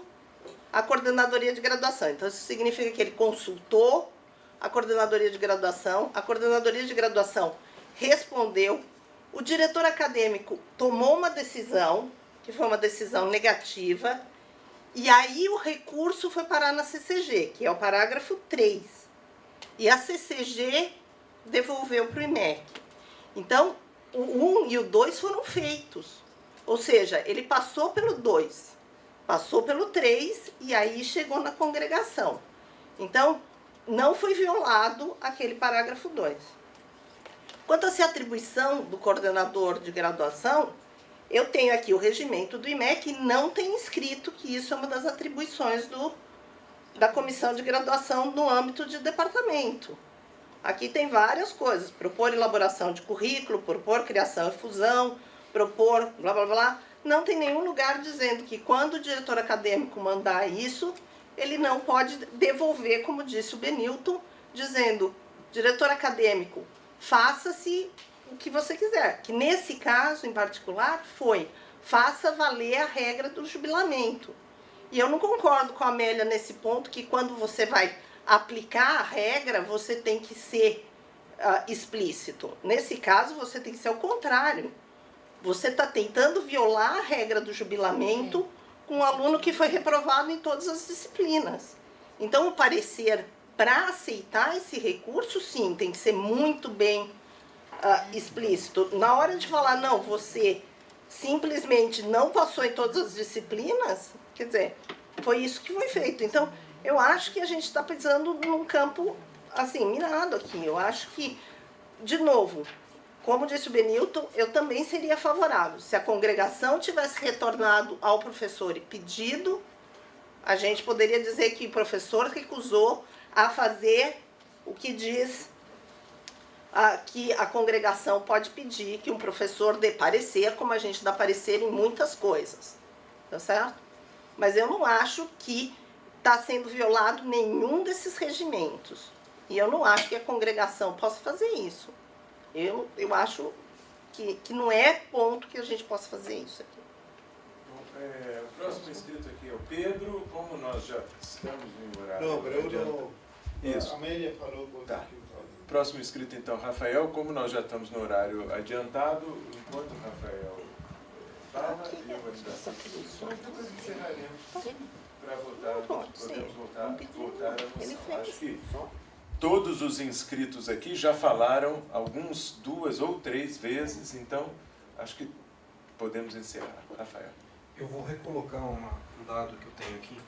a coordenadoria de graduação. Então, isso significa que ele consultou a coordenadoria de graduação respondeu, o diretor acadêmico tomou uma decisão, que foi uma decisão negativa, e aí o recurso foi parar na CCG, que é o parágrafo 3. E a CCG devolveu para o IMEC. Então, o 1 e o 2 foram feitos. Ou seja, ele passou pelo 2, passou pelo 3 e aí chegou na congregação. Então, não foi violado aquele parágrafo 2. Quanto a essa atribuição do coordenador de graduação, eu tenho aqui o regimento do IMEC e não tem escrito que isso é uma das atribuições da comissão de graduação no âmbito de departamento. Aqui tem várias coisas, propor elaboração de currículo, propor criação e fusão, propor blá blá blá. Não tem nenhum lugar dizendo que quando o diretor acadêmico mandar isso, ele não pode devolver, como disse o Benilton, dizendo, diretor acadêmico, faça-se o que você quiser. Que nesse caso, em particular, foi, faça valer a regra do jubilamento. E eu não concordo com a Amélia nesse ponto, que quando você vai aplicar a regra, você tem que ser explícito. Nesse caso, você tem que ser o contrário. Você está tentando violar a regra do jubilamento com um aluno que foi reprovado em todas as disciplinas. Então, o parecer, para aceitar esse recurso, sim, tem que ser muito bem explícito. Na hora de falar, não, você simplesmente não passou em todas as disciplinas, quer dizer, foi isso que foi feito. Então, eu acho que a gente está pisando num campo, assim, minado aqui. Eu acho que, de novo, como disse o Benilton, eu também seria favorável. Se a congregação tivesse retornado ao professor e pedido, a gente poderia dizer que o professor recusou a fazer o que diz que a congregação pode pedir que um professor dê parecer, como a gente dá parecer em muitas coisas. Tá certo? Mas eu não acho que está sendo violado nenhum desses regimentos. E eu não acho que a congregação possa fazer isso. Eu acho que não é ponto que a gente possa fazer isso aqui. Bom, o próximo inscrito aqui é o Pedro. Como nós já estamos em horário... Não, Bruno, isso. A Amélia falou com tá. Próximo inscrito, então, Rafael. Como nós já estamos no horário adiantado, enquanto o Rafael fala, eu vou dar só depois encerraremos para votar. Podemos voltar a moção. Acho que todos os inscritos aqui já falaram alguns 2 ou 3 vezes, então acho que podemos encerrar. Rafael. Eu vou recolocar um dado que eu tenho aqui,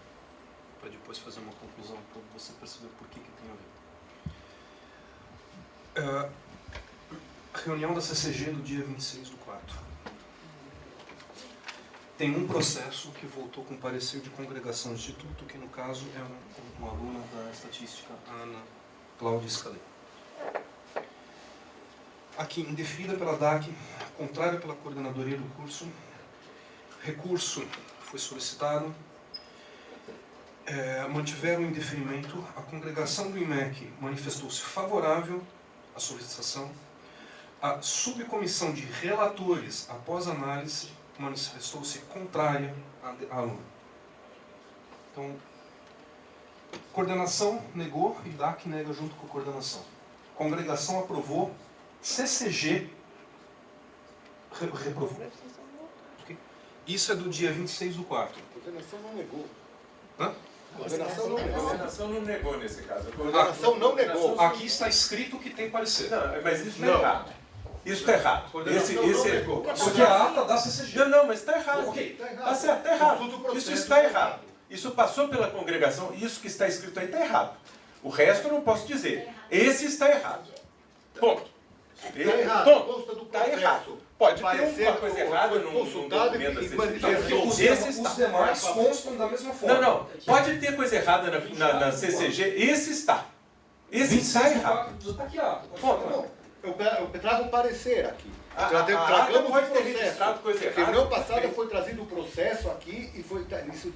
para depois fazer uma conclusão, para você perceber por que tem a ver. Reunião da CCG do dia 26/4. Tem um processo que voltou com parecer de congregação do Instituto, que no caso é uma aluna da estatística, Ana Cláudia Scalé. Aqui, indeferida pela DAC, contrária pela coordenadoria do curso, recurso foi solicitado, mantiveram o indeferimento, a congregação do IMEC manifestou-se favorável à solicitação, a subcomissão de relatores, após análise, manifestou-se contrária à aluna. Então, coordenação negou e DAC nega junto com a coordenação. Congregação aprovou, CCG reprovou. Okay? Isso é do dia 26/4. A coordenação não negou. Hã? A coordenação não negou. A coordenação não negou nesse caso. A coordenação não negou. Aqui está escrito que tem parecer. Não, mas isso está errado. Isso está errado. Porque a ata da CCG. Não, mas está errado. Ok. Está certo, está errado. Isso está errado. Isso passou pela congregação, isso que está escrito aí está errado. O resto eu não posso dizer. Esse está errado. Ponto. Está errado. Ponto. Está errado. Pode ter uma coisa errada num documento da CCG. Os demais constam da mesma forma. Não. Pode ter coisa errada na CCG. Esse está. Esse está errado. Está aqui, ó. Ponto. Eu trago um parecer aqui. Tragamos pode ter registrado coisa errada. Reunião passada foi trazido o processo aqui e foi isso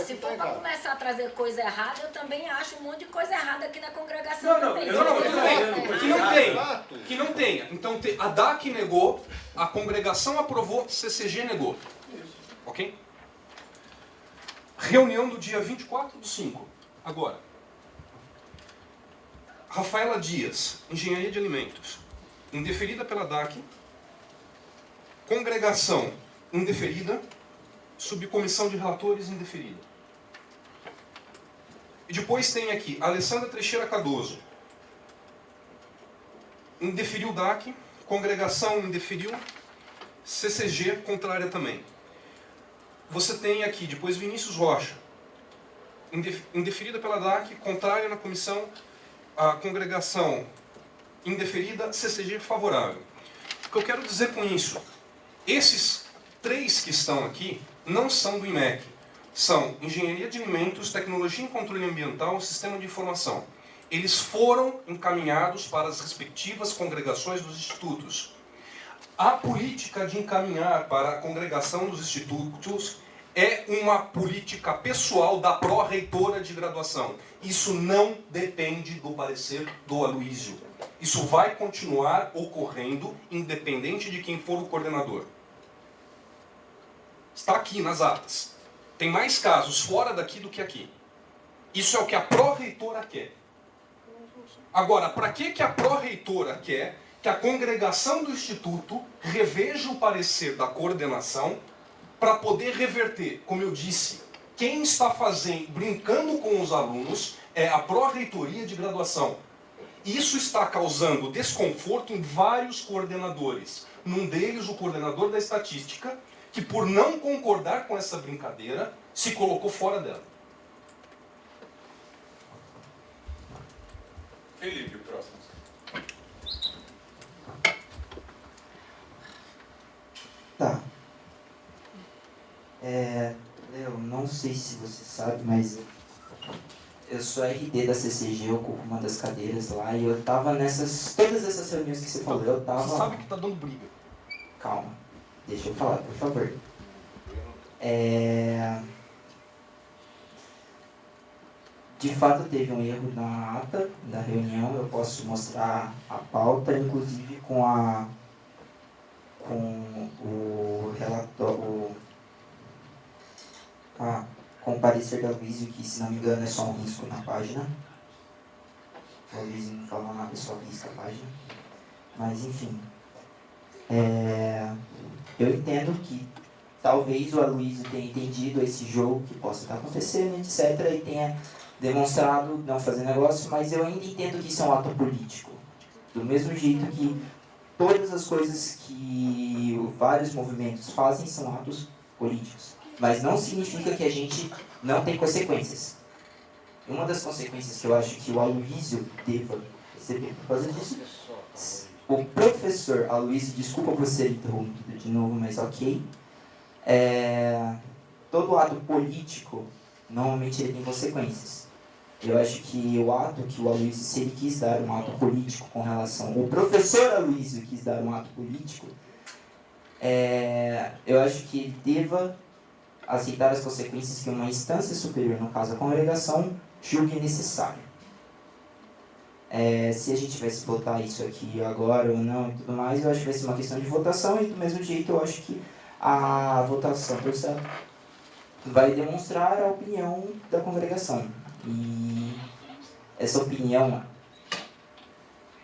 se for para começar a trazer coisa errada, eu também acho um monte de coisa errada aqui na congregação. Que não tenha. Então a DAC negou, a congregação aprovou, CCG negou. Ok? Reunião do dia 24/5. Agora. Rafaela Dias, Engenharia de Alimentos, indeferida pela DAC, congregação indeferida, subcomissão de relatores indeferida. E depois tem aqui Alessandra Teixeira Cardoso, indeferiu DAC, congregação indeferiu, CCG contrária também. Você tem aqui depois Vinícius Rocha, indeferida pela DAC, contrária na comissão, a congregação indeferida, CCG favorável. O que eu quero dizer com isso? Esses 3 que estão aqui não são do IMEC. São Engenharia de Alimentos, Tecnologia em Controle Ambiental e Sistema de Informação. Eles foram encaminhados para as respectivas congregações dos institutos. A política de encaminhar para a congregação dos institutos é uma política pessoal da pró-reitora de graduação. Isso não depende do parecer do Aloísio. Isso vai continuar ocorrendo, independente de quem for o coordenador. Está aqui nas atas. Tem mais casos fora daqui do que aqui. Isso é o que a pró-reitora quer. Agora, para que a pró-reitora quer que a congregação do Instituto reveja o parecer da coordenação para poder reverter. Como eu disse, quem está brincando com os alunos é a pró-reitoria de graduação. Isso está causando desconforto em vários coordenadores. Num deles, o coordenador da estatística, que por não concordar com essa brincadeira, se colocou fora dela. Felipe, o próximo. Tá. Eu não sei se você sabe, mas eu sou RD da CCG, eu ocupo uma das cadeiras lá e eu tava todas essas reuniões que você falou, eu tava... Você sabe que tá dando briga. Calma, deixa eu falar, por favor. De fato teve um erro na ata da reunião, eu posso mostrar a pauta, inclusive com o relatório, com o parecer da Luísio, que se não me engano é só um risco na página. O Luísio não falou nada, é só risco a página. Mas enfim. Eu entendo que talvez o Aloysio tenha entendido esse jogo que possa estar acontecendo, etc. E tenha demonstrado não fazer negócio, mas eu ainda entendo que isso é um ato político. Do mesmo jeito que todas as coisas que vários movimentos fazem são atos políticos. Mas não significa que a gente não tem consequências. Uma das consequências que eu acho que o Aloysio deva receber por causa disso, o professor Aloysio, desculpa por ser interrompido de novo, mas ok, todo ato político, normalmente ele tem consequências. Eu acho que o ato que o Aloysio, se ele quis dar um ato político com relação... O professor Aloysio quis dar um ato político, eu acho que ele deva aceitar as consequências que uma instância superior, no caso a congregação, julgue necessário. Se a gente vai se votar isso aqui agora ou não e tudo mais, eu acho que vai ser uma questão de votação, e do mesmo jeito eu acho que a votação vai demonstrar a opinião da congregação. E essa opinião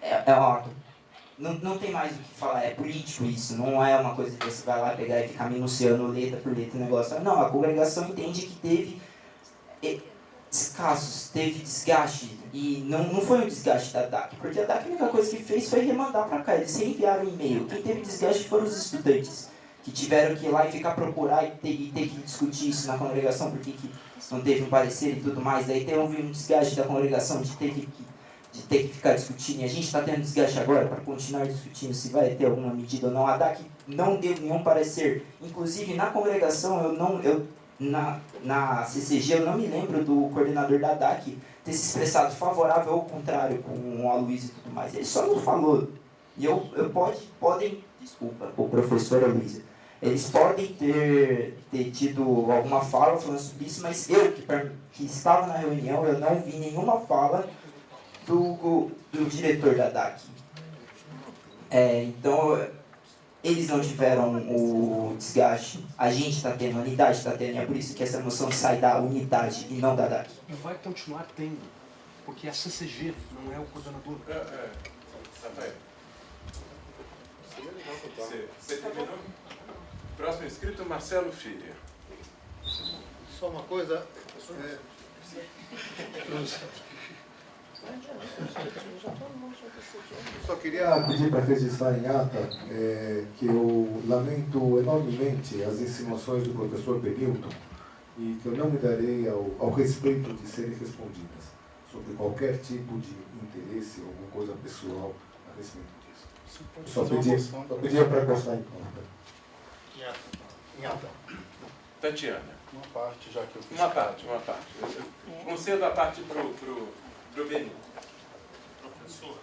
é um ato. Não tem mais o que falar, é político isso, não é uma coisa que você vai lá pegar e ficar minuciando letra por letra o negócio. Não, a congregação entende que teve escassos, teve desgaste, e não foi um desgaste da DAC, porque a DAC a única coisa que fez foi remandar para cá, eles reenviaram e-mail. Quem teve desgaste foram os estudantes, que tiveram que ir lá e ficar procurar e ter que discutir isso na congregação, porque não teve um parecer e tudo mais. Daí houve um desgaste da congregação de ter que ficar discutindo, e a gente está tendo desgaste agora para continuar discutindo se vai ter alguma medida ou não. A DAC não deu nenhum parecer, inclusive na congregação, na CCG, eu não me lembro do coordenador da DAC ter se expressado favorável ou contrário com o Aloysio e tudo mais. Ele só não falou. E desculpa, o professor Aloysio, eles podem ter tido alguma fala falando sobre isso, mas eu, que estava na reunião, eu não vi nenhuma fala do diretor da DAC. Então, eles não tiveram o desgaste, a gente está tendo, a unidade está tendo, e é por isso que essa moção sai da unidade e não da DAC. E vai continuar tendo, porque é a CCG, não é o coordenador. Rafael. Você terminou? Próximo inscrito, Marcelo Filho. Só uma coisa. Só queria pedir para registrar em ata que eu lamento enormemente as insinuações do professor Benilton e que eu não me darei ao respeito de serem respondidas sobre qualquer tipo de interesse ou alguma coisa pessoal a respeito disso. Só pedia para constar em conta. Em ata. Tatiana. Uma parte, já que eu fiz. Uma parte. Concedo a parte pro Benito. Professor.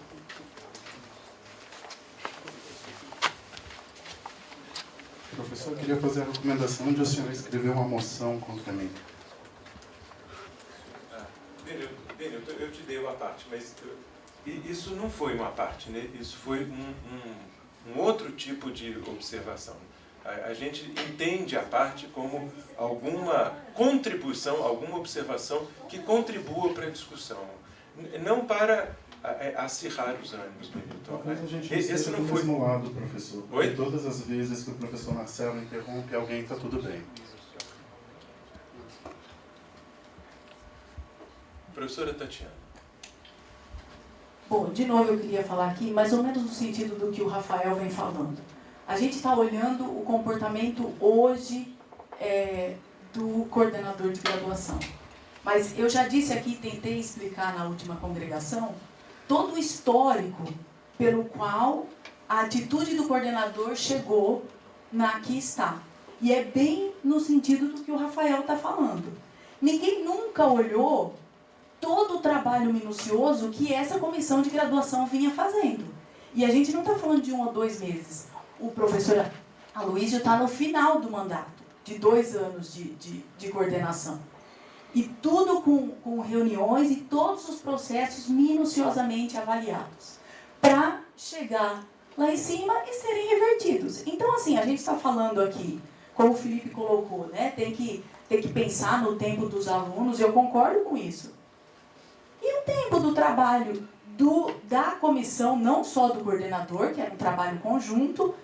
Professor, eu queria fazer a recomendação de o senhor escrever uma moção contra mim. Benito, eu te dei uma parte, mas isso não foi uma parte, né? Isso foi um outro tipo de observação. A gente entende a parte como alguma contribuição, alguma observação que contribua para a discussão. Não para acirrar os ânimos, Benito. Talvez a gente Esse esteja não do foi... mesmo lado, professor. Oi? Todas as vezes que o professor Marcelo interrompe alguém, está tudo bem. Professora Tatiana. Bom, de novo eu queria falar aqui, mais ou menos no sentido do que o Rafael vem falando. A gente está olhando o comportamento hoje do coordenador de graduação. Mas eu já disse aqui, tentei explicar na última congregação, todo o histórico pelo qual a atitude do coordenador chegou na que está. E é bem no sentido do que o Rafael está falando. Ninguém nunca olhou todo o trabalho minucioso que essa comissão de graduação vinha fazendo. E a gente não está falando de 1 ou 2 meses. O professor Aloísio está no final do mandato, de 2 anos de coordenação. E tudo com reuniões e todos os processos minuciosamente avaliados, para chegar lá em cima e serem revertidos. Então, assim, a gente está falando aqui, como o Felipe colocou, né, tem que pensar no tempo dos alunos, eu concordo com isso. E o tempo do trabalho da comissão, não só do coordenador, que era um trabalho conjunto,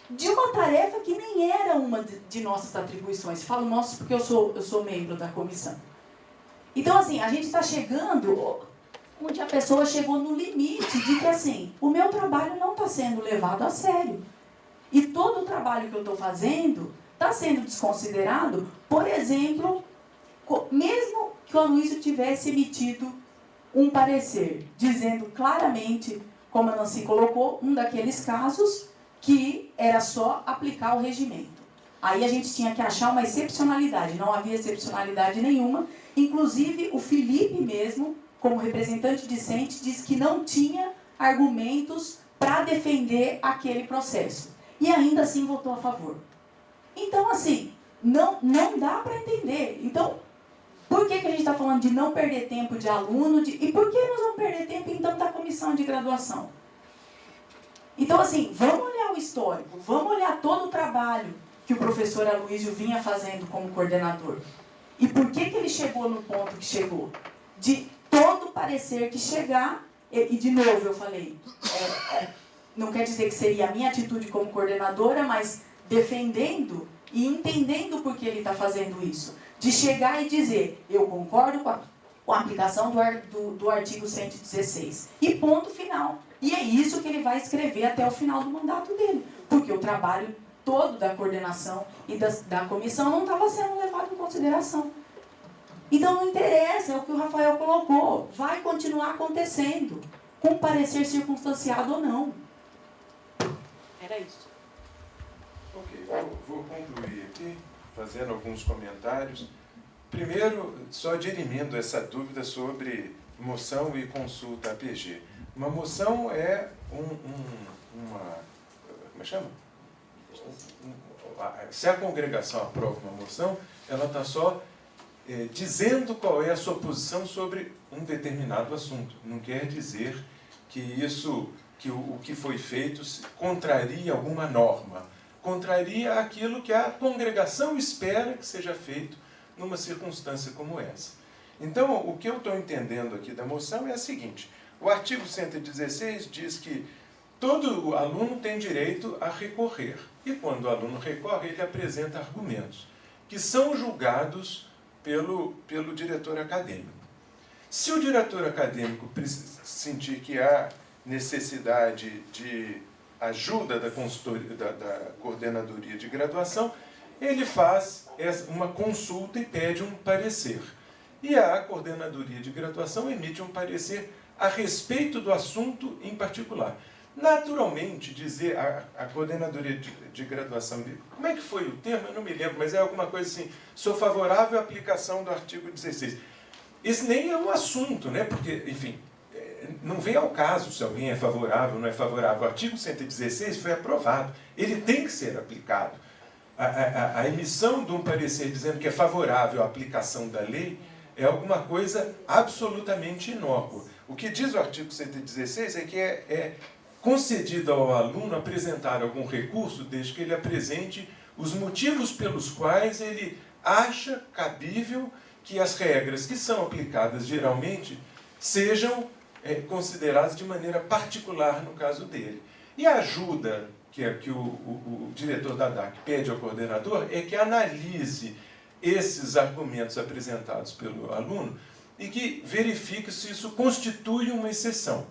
de uma tarefa que nem era uma de nossas atribuições. Falo nosso porque eu sou membro da comissão. Então, assim, a gente está chegando onde a pessoa chegou no limite de que, assim, o meu trabalho não está sendo levado a sério. E todo o trabalho que eu estou fazendo está sendo desconsiderado. Por exemplo, mesmo que o Aloísio tivesse emitido um parecer dizendo claramente, como a Nancy colocou, um daqueles casos que era só aplicar o regimento. Aí a gente tinha que achar uma excepcionalidade, não havia excepcionalidade nenhuma. Inclusive, o Felipe mesmo, como representante discente, disse que não tinha argumentos para defender aquele processo. E ainda assim votou a favor. Então, assim, não dá para entender. Então, por que a gente está falando de não perder tempo de aluno? E por que nós vamos perder tempo, então, da comissão de graduação? Então, assim, vamos olhar o histórico, vamos olhar todo o trabalho que o professor Aloísio vinha fazendo como coordenador. E por que ele chegou no ponto que chegou? De todo parecer que chegar, e de novo eu falei, não quer dizer que seria a minha atitude como coordenadora, mas defendendo e entendendo por que ele está fazendo isso. De chegar e dizer, eu concordo com a aplicação do artigo 116. E ponto final. E é isso que ele vai escrever até o final do mandato dele. Porque o trabalho todo da coordenação e da comissão não estava sendo levado em consideração. Então não interessa, é o que o Rafael colocou. Vai continuar acontecendo, com parecer circunstanciado ou não. Era isso. Ok, vou concluir aqui, fazendo alguns comentários. Primeiro, só dirimindo essa dúvida sobre moção e consulta APG. Uma moção é uma... Como chama? Se a congregação aprova uma moção, ela está só dizendo qual é a sua posição sobre um determinado assunto. Não quer dizer que o que foi feito contraria alguma norma. Contraria aquilo que a congregação espera que seja feito numa circunstância como essa. Então, o que eu estou entendendo aqui da moção é a seguinte. O artigo 116 diz que todo aluno tem direito a recorrer. E quando o aluno recorre, ele apresenta argumentos que são julgados pelo diretor acadêmico. Se o diretor acadêmico sentir que há necessidade de ajuda da coordenadoria de graduação, ele faz uma consulta e pede um parecer. E a coordenadoria de graduação emite um parecer a respeito do assunto em particular. Naturalmente, dizer a coordenadoria de graduação, como é que foi o termo? Eu não me lembro, mas é alguma coisa assim, sou favorável à aplicação do artigo 16. Esse nem é um assunto, né? Porque, enfim, não vem ao caso se alguém é favorável ou não é favorável. O artigo 116 foi aprovado, ele tem que ser aplicado. A emissão de um parecer dizendo que é favorável à aplicação da lei é alguma coisa absolutamente inócua. O que diz o artigo 116 é que é concedido ao aluno apresentar algum recurso desde que ele apresente os motivos pelos quais ele acha cabível que as regras que são aplicadas geralmente sejam consideradas de maneira particular no caso dele. E a ajuda que o diretor da DAC pede ao coordenador é que analise esses argumentos apresentados pelo aluno e que verifique se isso constitui uma exceção.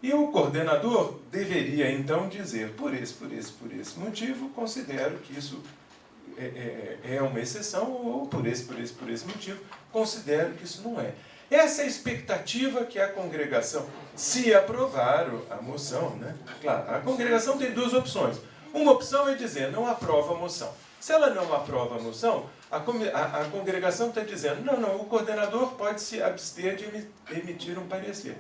E o coordenador deveria, então, dizer, por esse motivo, considero que isso é uma exceção, ou por esse motivo, considero que isso não é. Essa é a expectativa que a congregação, se aprovar a moção, né? Claro, a congregação tem duas opções. Uma opção é dizer, não aprova a moção. Se ela não aprova a moção, a congregação está dizendo, não, o coordenador pode se abster de emitir um parecer.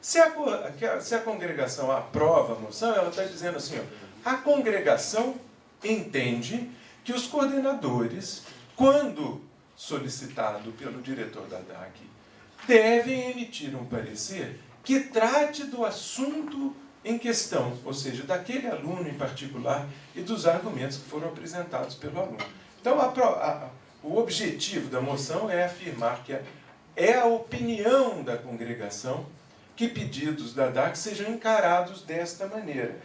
Se a congregação aprova a moção, ela está dizendo assim, ó, a congregação entende que os coordenadores, quando solicitado pelo diretor da DAC, devem emitir um parecer que trate do assunto em questão, ou seja, daquele aluno em particular e dos argumentos que foram apresentados pelo aluno. Então, o objetivo da moção é afirmar que é a opinião da congregação que pedidos da DAC sejam encarados desta maneira.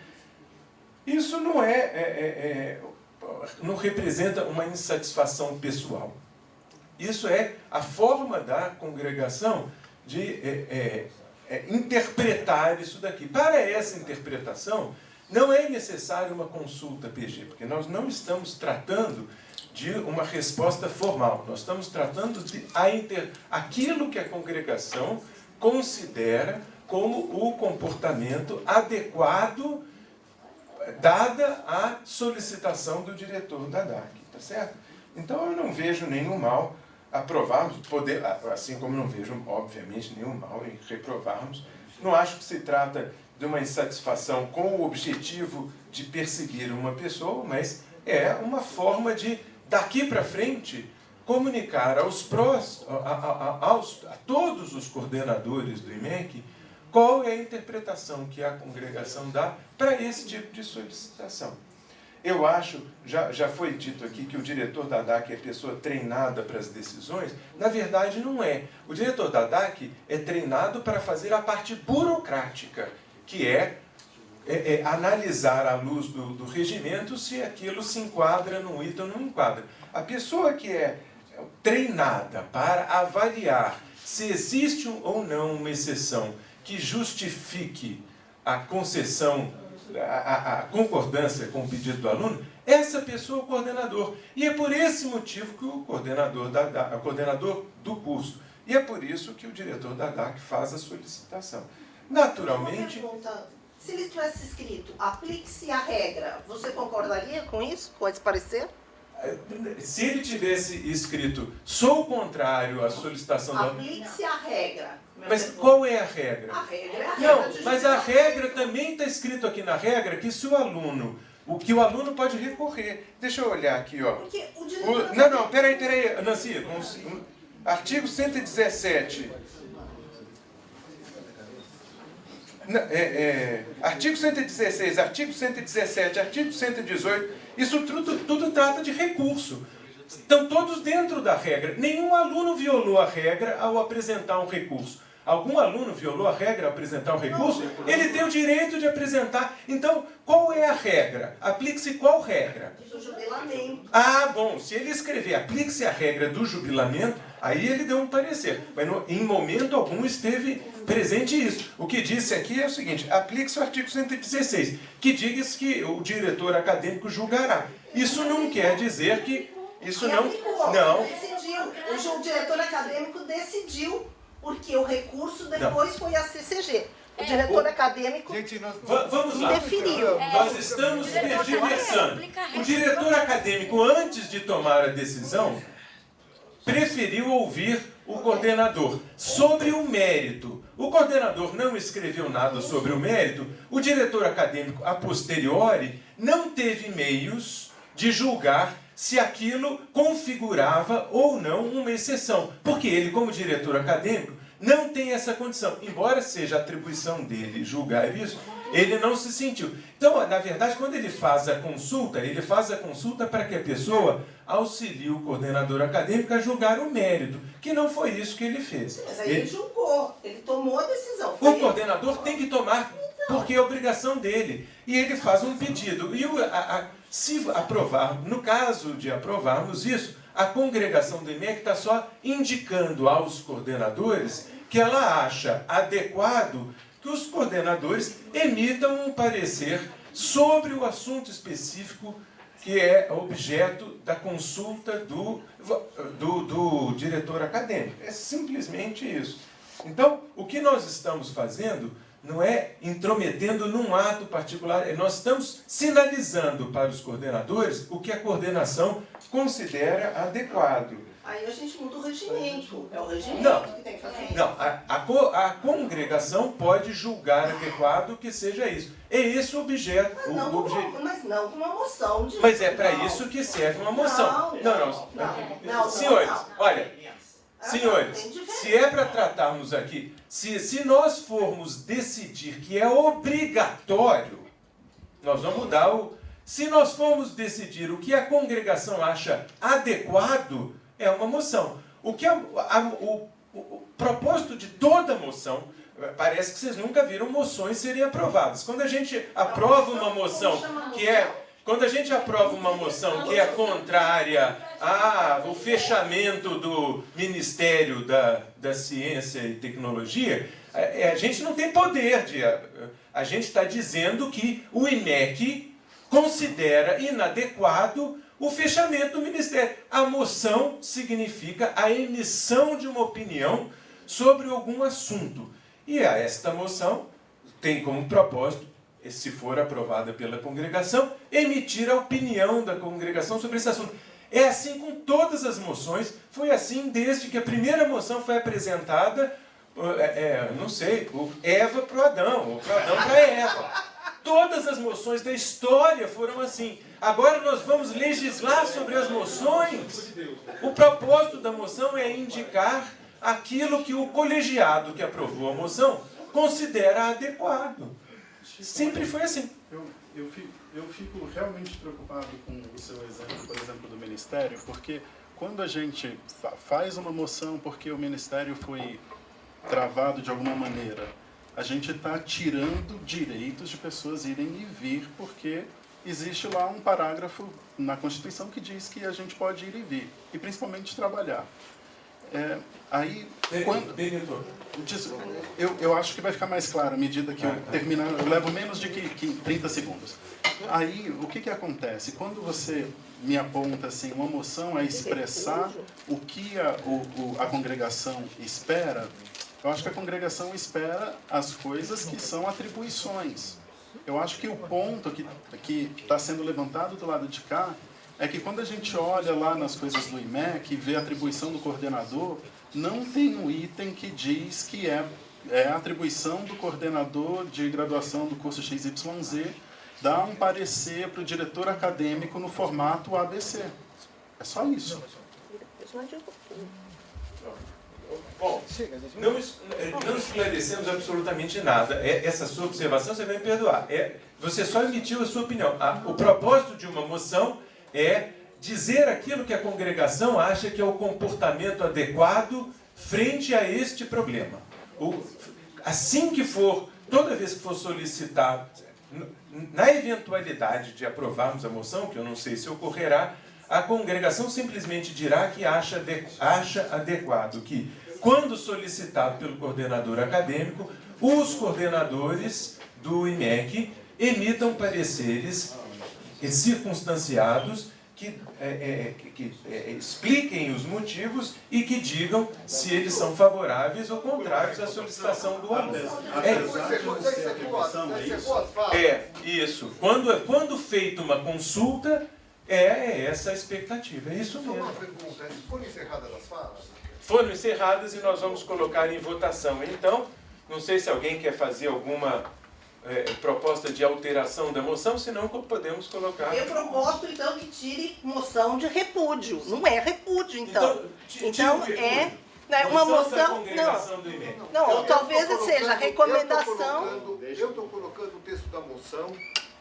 Isso não representa uma insatisfação pessoal. Isso é a forma da congregação de interpretar isso daqui. Para essa interpretação, não é necessária uma consulta PG, porque nós não estamos tratando de uma resposta formal. Nós estamos tratando de aquilo que a congregação considera como o comportamento adequado dada a solicitação do diretor da DAC, tá certo? Então eu não vejo nenhum mal aprovarmos, assim como não vejo, obviamente, nenhum mal em reprovarmos. Não acho que se trata de uma insatisfação com o objetivo de perseguir uma pessoa, mas é uma forma de, daqui para frente, comunicar a todos os coordenadores do IMEC qual é a interpretação que a congregação dá para esse tipo de solicitação. Eu acho, já foi dito aqui, que o diretor da DAC é pessoa treinada para as decisões. Na verdade, não é. O diretor da DAC é treinado para fazer a parte burocrática, que é analisar à luz do regimento se aquilo se enquadra num item ou não enquadra. A pessoa que é treinada para avaliar se existe ou não uma exceção que justifique a concessão, a concordância com o pedido do aluno, essa pessoa é o coordenador. E é por esse motivo que o coordenador do curso, e é por isso que o diretor da DAC faz a solicitação. Naturalmente... Se ele tivesse escrito, aplique-se a regra, você concordaria com isso, com esse parecer? Se ele tivesse escrito, sou contrário à solicitação da... Aplique-se a regra. Mas qual é a regra? A regra é a regra. Não, mas a regra também está escrito aqui na regra que se o aluno pode recorrer. Deixa eu olhar aqui, ó. Porque o diretor... Não, peraí, Nancy, artigo 117. Artigo 116, artigo 117, artigo 118, isso tudo trata de recurso. Estão todos dentro da regra. Nenhum aluno violou a regra ao apresentar um recurso. Algum aluno violou a regra ao apresentar um recurso? Ele tem o direito de apresentar. Então, qual é a regra? Aplique-se qual regra? Do jubilamento. Ah, bom, se ele escrever aplique-se a regra do jubilamento, aí ele deu um parecer. Mas em momento algum esteve presente isso. O que disse aqui é o seguinte, aplique-se o artigo 116, que diz que o diretor acadêmico julgará. Isso não quer dizer que... Isso não... Decidiu. O diretor acadêmico decidiu, porque o recurso depois foi a CCG. O diretor acadêmico vamos lá. definiu. Nós estamos tergiversando. O diretor acadêmico, antes de tomar a decisão, preferiu ouvir o coordenador sobre o mérito. O coordenador não escreveu nada sobre o mérito. O diretor acadêmico, a posteriori, não teve meios de julgar se aquilo configurava ou não uma exceção. Porque ele, como diretor acadêmico, não tem essa condição. Embora seja atribuição dele julgar isso, ele não se sentiu. Então, na verdade, quando ele faz a consulta para que a pessoa auxilie o coordenador acadêmico a julgar o mérito, que não foi isso que ele fez. Mas aí ele julgou, ele tomou a decisão. O coordenador tem que tomar, porque é obrigação dele. E ele faz um pedido. E se aprovar, no caso de aprovarmos isso, a congregação do IMEC está só indicando aos coordenadores que ela acha adequado que os coordenadores emitam um parecer sobre o assunto específico que é objeto da consulta do diretor acadêmico. É simplesmente isso. Então, o que nós estamos fazendo não é intrometendo num ato particular, nós estamos sinalizando para os coordenadores o que a coordenação considera adequado. Aí a gente muda o regimento. É o regimento que tem que fazer isso. Não, a congregação pode julgar adequado que seja isso. É esse o objeto. Mas não com uma moção de... Mas é para isso que serve uma moção. Não. Senhores, olha, senhores, se é para tratarmos aqui, se nós formos decidir que é obrigatório, nós vamos mudar o... Se nós formos decidir o que a congregação acha adequado, é uma moção. O propósito de toda moção, parece que vocês nunca viram moções serem aprovadas. Quando a gente aprova uma moção quando a gente aprova uma moção que é contrária ao fechamento do Ministério da Ciência e Tecnologia, a gente não tem poder de... A gente está dizendo que o IMEC considera inadequado o fechamento do Ministério. A moção significa a emissão de uma opinião sobre algum assunto. E esta moção tem como propósito, se for aprovada pela congregação, emitir a opinião da congregação sobre esse assunto. É assim com todas as moções, foi assim desde que a primeira moção foi apresentada, Eva para o Adão, ou para o Adão para Eva. Todas as moções da história foram assim. Agora nós vamos legislar sobre as moções. O propósito da moção é indicar aquilo que o colegiado que aprovou a moção considera adequado. Sempre foi assim. Eu fico realmente preocupado com o seu exemplo, por exemplo, do Ministério, porque quando a gente faz uma moção porque o Ministério foi travado de alguma maneira, a gente está tirando direitos de pessoas irem e vir, porque existe lá um parágrafo na Constituição que diz que a gente pode ir e vir, e principalmente trabalhar. Eu acho que vai ficar mais claro à medida que eu terminar, eu levo menos de 30 segundos. Aí, o que acontece? Quando você me aponta assim, uma moção é expressar o que a congregação espera, eu acho que a congregação espera as coisas que são atribuições. Eu acho que o ponto que está sendo levantado do lado de cá é que quando a gente olha lá nas coisas do IMEC e vê a atribuição do coordenador, não tem um item que diz que é a atribuição do coordenador de graduação do curso XYZ dar um parecer para o diretor acadêmico no formato ABC. É só isso. Bom, não esclarecemos absolutamente nada. Essa sua observação, você vai me perdoar. Você só emitiu a sua opinião. O propósito de uma moção é dizer aquilo que a congregação acha que é o comportamento adequado frente a este problema. Assim que for, toda vez que for solicitado, na eventualidade de aprovarmos a moção, que eu não sei se ocorrerá, a congregação simplesmente dirá que acha adequado que, quando solicitado pelo coordenador acadêmico, os coordenadores do IMEC emitam pareceres circunstanciados que expliquem os motivos e que digam se eles são favoráveis ou contrários à solicitação do aluno. Isso. Quando feita uma consulta, essa a expectativa. É isso mesmo. Uma pergunta: foram encerradas as falas? Foram encerradas e nós vamos colocar em votação. Então, não sei se alguém quer fazer alguma proposta de alteração da moção, senão podemos colocar... Eu proposto, então, que tire moção de repúdio. Não é repúdio, então. Então, Não, é uma moção. da congregação do IMEC. Não, ou talvez seja recomendação. Eu estou colocando o texto da moção,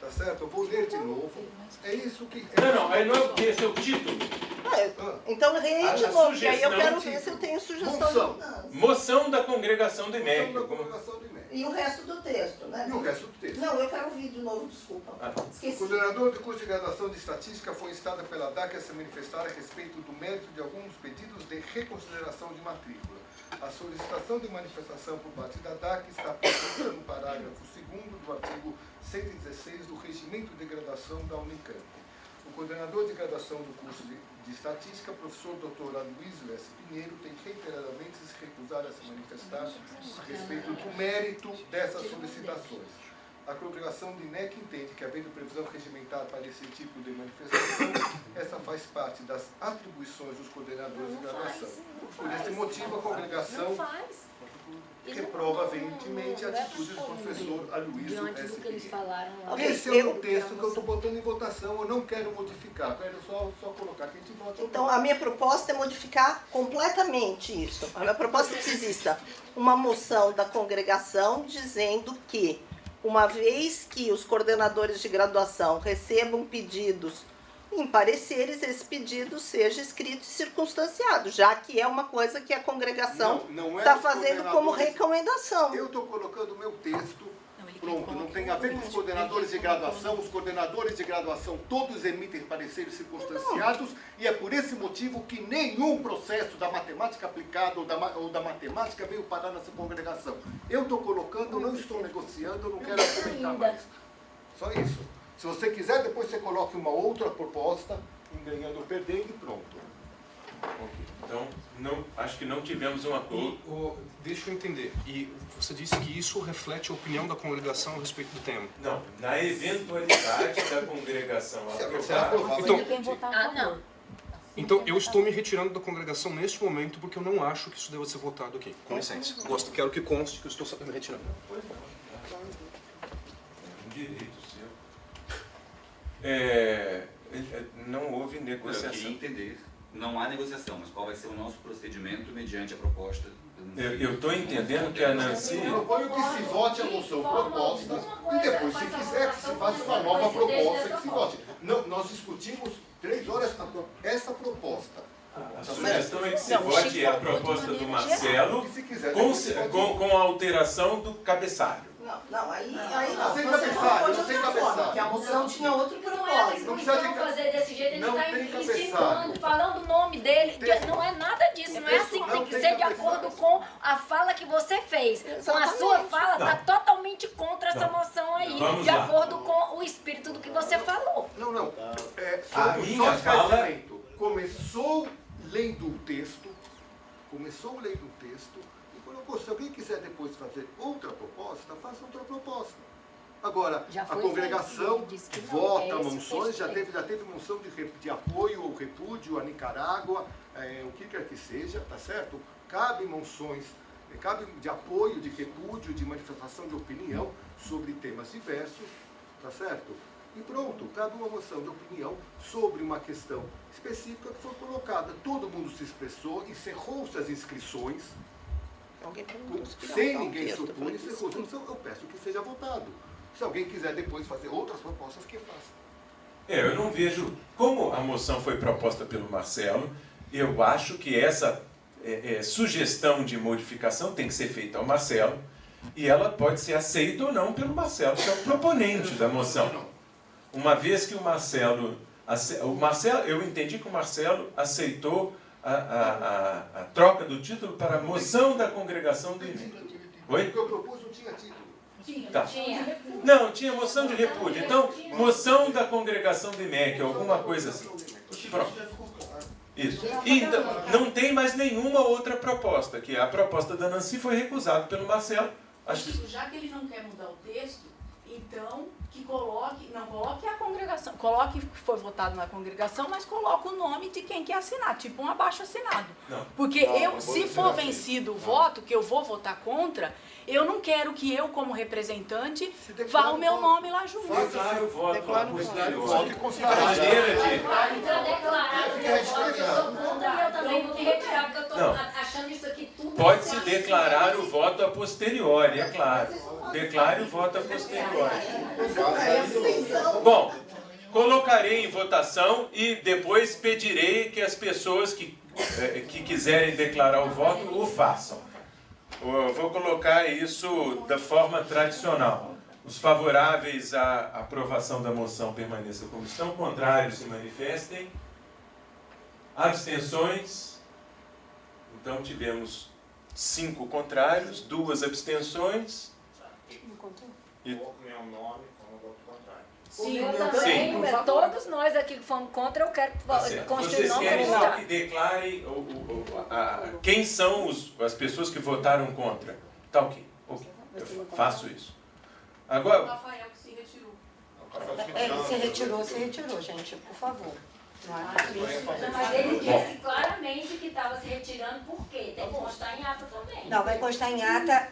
tá certo? Eu vou ler de novo. É isso que... Não, aí não é o texto, é o título. Então leia de novo, e aí eu quero ver se eu tenho sugestão. Moção da congregação do IMEC. E o resto do texto, né? E o resto do texto. Não, eu quero ouvir de novo, desculpa. O coordenador do curso de graduação de Estatística foi instado pela DAC a se manifestar a respeito do mérito de alguns pedidos de reconsideração de matrícula. A solicitação de manifestação por parte da DAC está prevista no parágrafo 2º do artigo 116 do Regimento de Graduação da Unicamp. O coordenador de graduação do curso de Estatística, professor Dr. Aloysio S. Pinheiro, tem reiteradamente se recusado a se manifestar a respeito do mérito dessas solicitações. A congregação do INEC entende que, havendo previsão regimentar para esse tipo de manifestação, essa faz parte das atribuições dos coordenadores de graduação. Por esse motivo, a congregação reprova veementemente a atitude do professor Aloysio S. Pinheiro. Esse é o texto que eu estou botando em votação, eu não quero modificar, eu quero só colocar que a gente vota. Então, a minha proposta é modificar completamente isso. A minha proposta é que exista uma moção da congregação dizendo que, uma vez que os coordenadores de graduação recebam pedidos em pareceres, esse pedido seja escrito e circunstanciado, já que é uma coisa que a congregação está fazendo como recomendação. Eu estou colocando o meu texto, pronto, não tem a ver com os coordenadores de graduação. Os coordenadores de graduação todos emitem pareceres circunstanciados e é por esse motivo que nenhum processo da matemática aplicada ou da matemática veio parar nessa congregação. Eu estou colocando, não estou negociando, eu não quero comentar mais. Só isso. Se você quiser, depois você coloque uma outra proposta, em ganhando ou perdendo, e pronto. Então, acho que não tivemos um acordo. Deixa eu entender. E você disse que isso reflete a opinião da congregação a respeito do tema? Não, na eventualidade da congregação aprovar. Então, eu estou me retirando da congregação neste momento porque eu não acho que isso deva ser votado aqui. Com licença. Quero que conste que eu estou me retirando. Pois não. É um direito seu. Não houve negociação. Eu queria entender. Não há negociação, mas qual vai ser o nosso procedimento mediante a proposta? Eu estou entendendo que a Nancy... Eu proponho que se vote a moção proposta e depois, se quiser, que se faça uma nova proposta que se vote. Não, nós discutimos 3 horas essa proposta. A sugestão é que se vote a proposta do Marcelo com a alteração do cabeçalho. Não, aí não. Sem cabeçalho, não tem cabeçalho. Porque a moção tinha outro propósito. Não é atribuição fazer desse jeito, ele está insinuando, falando o nome dele. Não é nada disso, não é assim. Tem que ser de acordo com a fala que você fez. Com a sua fala, está totalmente contra essa moção aí. De acordo com o espírito do que você falou. Não. A minha fala... Começou lendo o texto, e colocou, se alguém quiser depois fazer outra proposta, faça outra proposta. Agora, a congregação vota moções, já teve moção de apoio ou repúdio a Nicarágua, o que quer que seja, tá certo? Cabe moções, cabe de apoio, de repúdio, de manifestação de opinião sobre temas diversos, tá certo? E pronto, cabe uma moção de opinião sobre uma questão específica que foi colocada. Todo mundo se expressou, encerrou-se as inscrições, sem ninguém se opor, encerrou-se. Então eu peço que seja votado. Se alguém quiser depois fazer outras propostas, que faça. Eu não vejo... Como a moção foi proposta pelo Marcelo, eu acho que essa sugestão de modificação tem que ser feita ao Marcelo, e ela pode ser aceita ou não pelo Marcelo, que é o proponente da moção. Uma vez que o Marcelo, eu entendi que o Marcelo aceitou a troca do título para a moção da congregação do INEC. Oi? O que eu propus não tinha título. Tá. Não, tinha moção de repúdio. Então, moção da congregação do IMEC, alguma coisa assim. Pronto. Isso. E então, não tem mais nenhuma outra proposta, que a proposta da Nancy foi recusada pelo Marcelo. Já que ele não quer mudar o texto, então que não coloque a congregação, coloque que foi votado na congregação, mas coloque o nome de quem quer assinar, tipo um abaixo-assinado. Porque se for vencido o voto, que eu vou votar contra, eu não quero que eu, como representante, vá o meu nome lá junto. Declaro o voto. Declaro o voto e consiga Então declarado, eu sou contra e eu também vou me retirar, porque eu estou achando isso aqui declarar o voto a posteriori, é claro. Declare o voto a posteriori. Bom, colocarei em votação e depois pedirei que as pessoas que quiserem declarar o voto o façam. Eu vou colocar isso da forma tradicional. Os favoráveis à aprovação da moção permaneçam como estão, contrários se manifestem. Abstenções. Então tivemos 5 contrários, 2 abstenções. E... Meu nome como voto contrário. Sim, eu também, todos nós aqui que fomos contra, eu quero constituir Vocês o nome querem como só que declarem quem são as pessoas que votaram contra? Tá ok. Eu faço isso. Agora... O Rafael que se retirou. Se retirou, gente, por favor. Mas ele disse claramente que estava se retirando, por quê? Tem que constar em ata também. Não, vai constar em ata,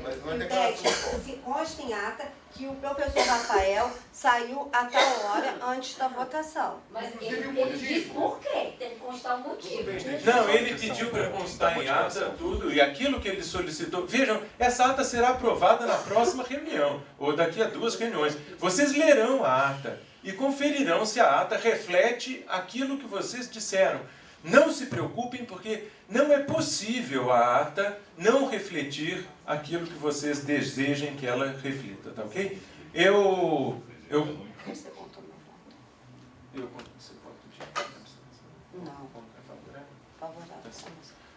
Mas não é declaração. se consta em ata que o professor Rafael saiu a tal hora antes da votação. Mas ele disse por quê? Tem que constar o motivo. Não, ele pediu para constar em ata tudo, e aquilo que ele solicitou... Vejam, essa ata será aprovada na próxima reunião, ou daqui a 2 reuniões. Vocês lerão a ata e conferirão se a ata reflete aquilo que vocês disseram. Não se preocupem, porque não é possível a ata não refletir aquilo que vocês desejem que ela reflita, tá ok? Você contou meu voto? Você vota de... Não. Favorável.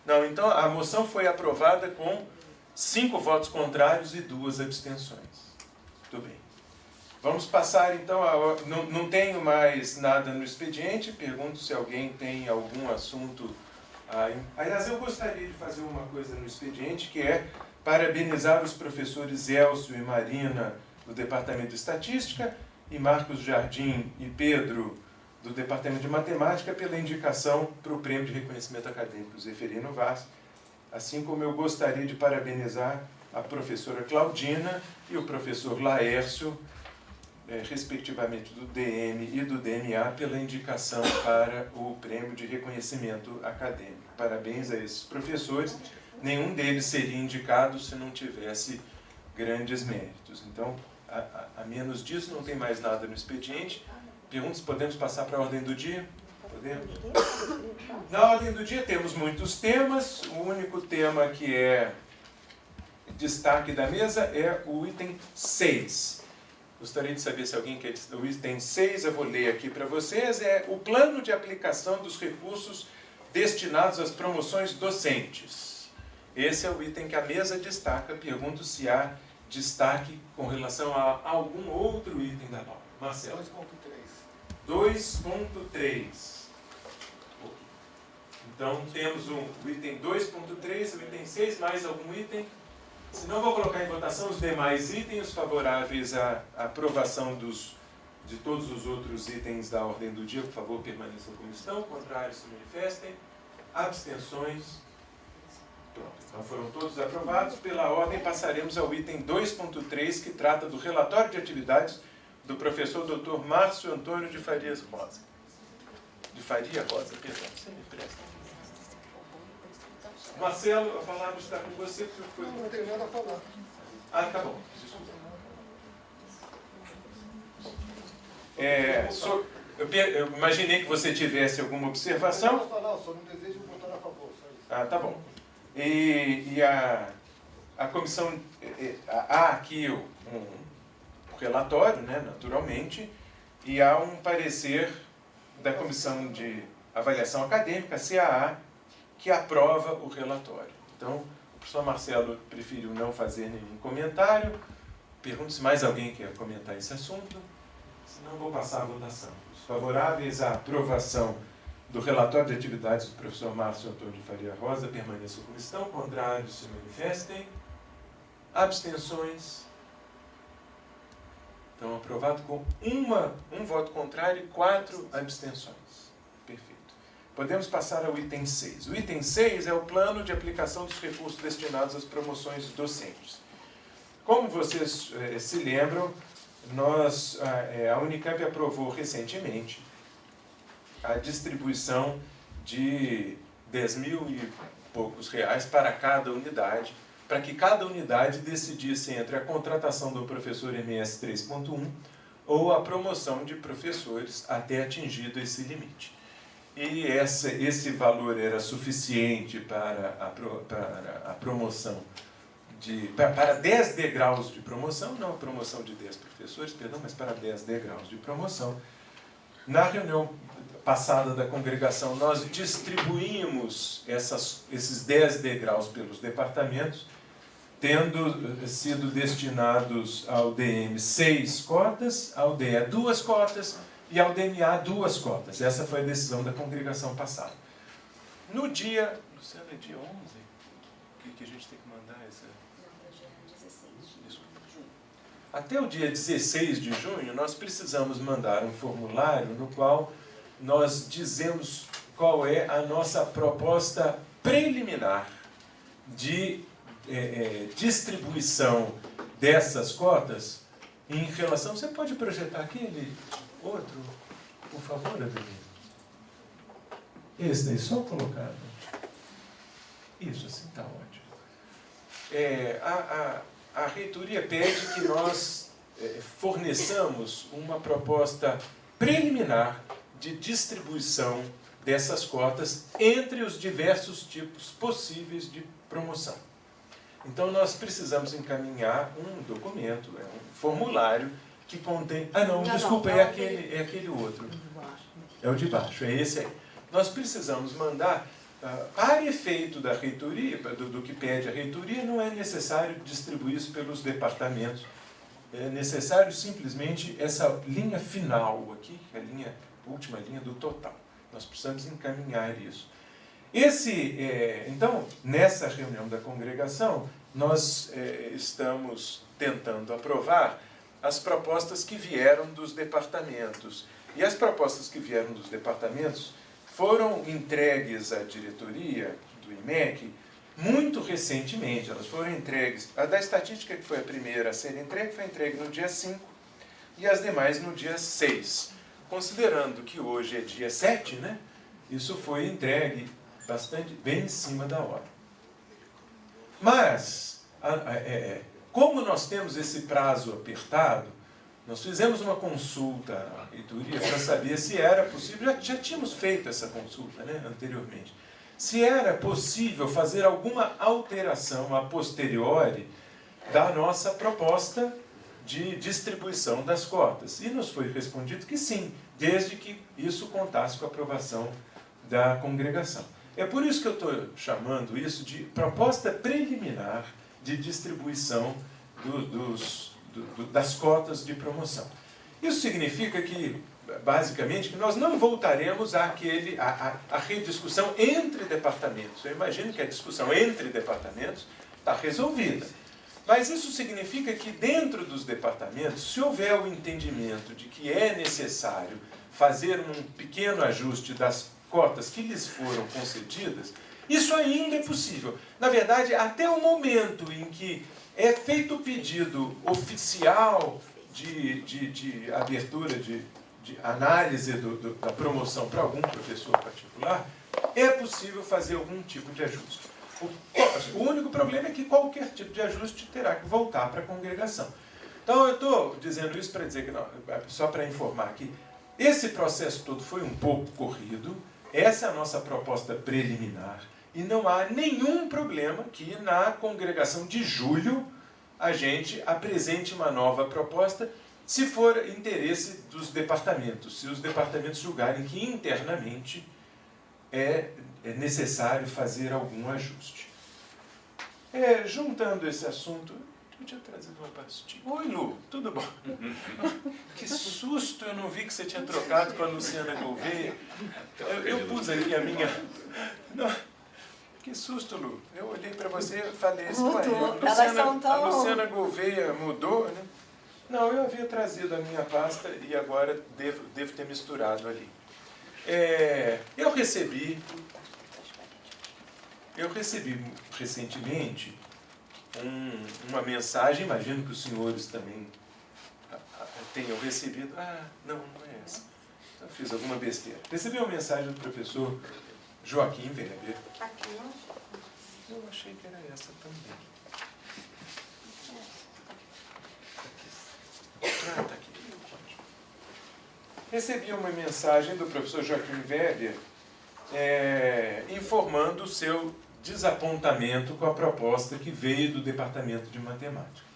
Não, então a moção foi aprovada com 5 votos contrários e 2 abstenções. Muito bem. Vamos passar então a... Não tenho mais nada no expediente. Pergunto se alguém tem algum assunto. Aliás, eu gostaria de fazer uma coisa no expediente, que é parabenizar os professores Elcio e Marina, do Departamento de Estatística, e Marcos Jardim e Pedro, do Departamento de Matemática, pela indicação para o Prêmio de Reconhecimento Acadêmico Zeferino Vaz, assim como eu gostaria de parabenizar a professora Claudina e o professor Laércio, respectivamente do DM e do DMA, pela indicação para o Prêmio de Reconhecimento Acadêmico. Parabéns a esses professores. Nenhum deles seria indicado se não tivesse grandes méritos. Então, a menos disso, não tem mais nada no expediente. Pergunto se podemos passar para a ordem do dia? Podemos? Na ordem do dia temos muitos temas. O único tema que é destaque da mesa é o item 6. Gostaria de saber se alguém quer... O item 6, eu vou ler aqui para vocês, é o plano de aplicação dos recursos destinados às promoções docentes. Esse é o item que a mesa destaca. Pergunto se há destaque com relação a algum outro item da norma. Marcelo. 2.3. Então, temos o item 2.3, o item 6, mais algum item? Se não, vou colocar em votação os demais itens favoráveis à aprovação de todos os outros itens da ordem do dia. Por favor, permaneçam como estão. Contrários, se manifestem. Abstenções. Pronto. Então foram todos aprovados. Pela ordem, passaremos ao item 2.3, que trata do relatório de atividades do professor Dr. Márcio Antônio de Farias Rosa. De Faria Rosa, perdão. Você me presta. Marcelo, a palavra está com você. Porque não tenho nada a falar. Tá bom. Desculpa. Eu imaginei que você tivesse alguma observação. Não posso falar, só não desejo votar a favor. Tá bom. E a comissão... Há aqui um relatório, né, naturalmente, e há um parecer da Comissão de Avaliação Acadêmica, CAA, que aprova o relatório. Então, o professor Marcelo preferiu não fazer nenhum comentário. Pergunto se mais alguém quer comentar esse assunto. Senão, vou passar a votação. Os favoráveis à aprovação do relatório de atividades do professor Márcio Antônio de Faria Rosa permaneçam como estão. Contrários se manifestem. Abstenções. Então, aprovado com um voto contrário e 4 abstenções. Perfeito. Podemos passar ao item 6. O item 6 é o plano de aplicação dos recursos destinados às promoções docentes. Como vocês se lembram, a Unicamp aprovou recentemente a distribuição de 10.000 e poucos reais para cada unidade, para que cada unidade decidisse entre a contratação do professor MS 3.1 ou a promoção de professores até atingido esse limite. E esse valor era suficiente para a promoção para 10 degraus de promoção, não a promoção de 10 professores, perdão, mas para 10 degraus de promoção. Na reunião passada da congregação, nós distribuímos esses 10 degraus pelos departamentos, tendo sido destinados ao DM 6 cotas, ao DE 2 cotas e ao DMA 2 cotas. Essa foi a decisão da congregação passada. No dia... Luciana, é dia 11? Que a gente tem que mandar essa... Até o dia 16 de junho, nós precisamos mandar um formulário no qual nós dizemos qual é a nossa proposta preliminar de distribuição dessas cotas em relação... Você pode projetar aquele outro, por favor, Adelino? Esse daí, só colocado. Isso, assim está ótimo. A reitoria pede que nós forneçamos uma proposta preliminar de distribuição dessas cotas entre os diversos tipos possíveis de promoção. Então, nós precisamos encaminhar um documento, um formulário que contém... Ah, não, desculpa, é aquele outro. É o de baixo, é esse aí. Nós precisamos mandar... para efeito da reitoria, do que pede a reitoria, não é necessário distribuir isso pelos departamentos. É necessário simplesmente essa linha final aqui, a última linha do total. Nós precisamos encaminhar isso. Então, nessa reunião da congregação, nós estamos tentando aprovar as propostas que vieram dos departamentos. E as propostas que vieram dos departamentos foram entregues à diretoria do IMEC muito recentemente. Elas foram entregues. A da estatística, que foi a primeira a ser entregue, foi entregue no dia 5 e as demais no dia 6. Considerando que hoje é dia 7, né? Isso foi entregue bem em cima da hora. Mas, como nós temos esse prazo apertado, nós fizemos uma consulta à reitoria para saber se era possível, já tínhamos feito essa consulta, né, anteriormente, se era possível fazer alguma alteração a posteriori da nossa proposta de distribuição das cotas. E nos foi respondido que sim, desde que isso contasse com a aprovação da congregação. É por isso que eu estou chamando isso de proposta preliminar de distribuição das cotas de promoção. Isso significa que, basicamente, que nós não voltaremos à rediscussão entre departamentos. Eu imagino que a discussão entre departamentos está resolvida. Mas isso significa que, dentro dos departamentos, se houver o entendimento de que é necessário fazer um pequeno ajuste das cotas que lhes foram concedidas, isso ainda é possível. Na verdade, até o momento em que é feito o pedido oficial de abertura, de análise da promoção para algum professor particular, é possível fazer algum tipo de ajuste. O único problema é que qualquer tipo de ajuste terá que voltar para a congregação. Então, eu estou dizendo isso para dizer que não, só para informar que esse processo todo foi um pouco corrido, essa é a nossa proposta preliminar, e não há nenhum problema que na congregação de julho a gente apresente uma nova proposta, se for interesse dos departamentos, se os departamentos julgarem que internamente é necessário fazer algum ajuste. Juntando esse assunto, eu tinha trazido uma pastinha. Oi, Lu, tudo bom? Que susto, eu não vi que você tinha trocado com a Luciana Gouveia. Eu pus aqui a minha... Não. Que susto, Lu. Eu olhei para você e falei assim, a Luciana Gouveia mudou, né? Não, eu havia trazido a minha pasta e agora devo ter misturado ali. Eu recebi recentemente uma mensagem, imagino que os senhores também tenham recebido. Não é essa. Eu fiz alguma besteira. Recebi uma mensagem do professor Joaquim Weber. Aqui, não? Eu achei que era essa também. Ah, tá aqui. Recebi uma mensagem do professor Joaquim Weber informando o seu desapontamento com a proposta que veio do Departamento de Matemática.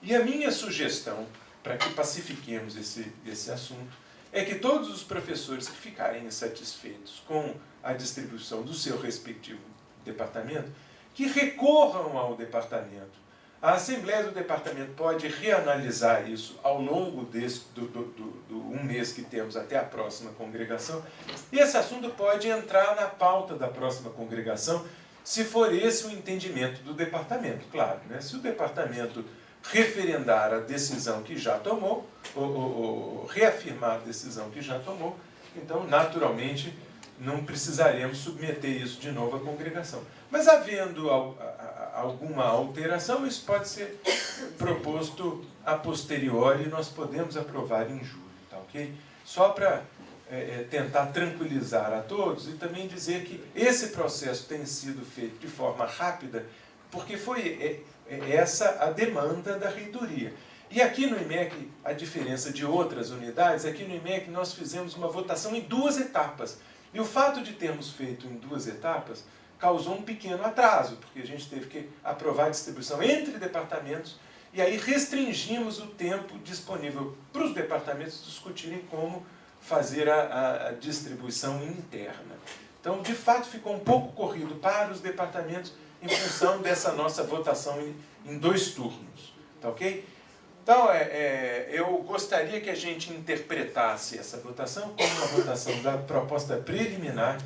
E a minha sugestão, para que pacifiquemos esse assunto, é que todos os professores que ficarem insatisfeitos com a distribuição do seu respectivo departamento, que recorram ao departamento. A Assembleia do Departamento pode reanalisar isso ao longo do um mês que temos até a próxima congregação, e esse assunto pode entrar na pauta da próxima congregação, se for esse o entendimento do departamento, claro, né? Se o departamento referendar a decisão que já tomou, ou reafirmar a decisão que já tomou, então, naturalmente, não precisaremos submeter isso de novo à congregação. Mas, havendo alguma alteração, isso pode ser proposto a posteriori e nós podemos aprovar em julho, tá ok? Só para tentar tranquilizar a todos e também dizer que esse processo tem sido feito de forma rápida, porque foi essa a demanda da reitoria. E aqui no IMEC, a diferença de outras unidades, aqui no IMEC nós fizemos uma votação em 2 etapas. E o fato de termos feito em 2 etapas causou um pequeno atraso, porque a gente teve que aprovar a distribuição entre departamentos e aí restringimos o tempo disponível para os departamentos discutirem como fazer a distribuição interna. Então, de fato, ficou um pouco corrido para os departamentos em função dessa nossa votação em 2 turnos. Tá ok? Então, eu gostaria que a gente interpretasse essa votação como uma votação da proposta preliminar,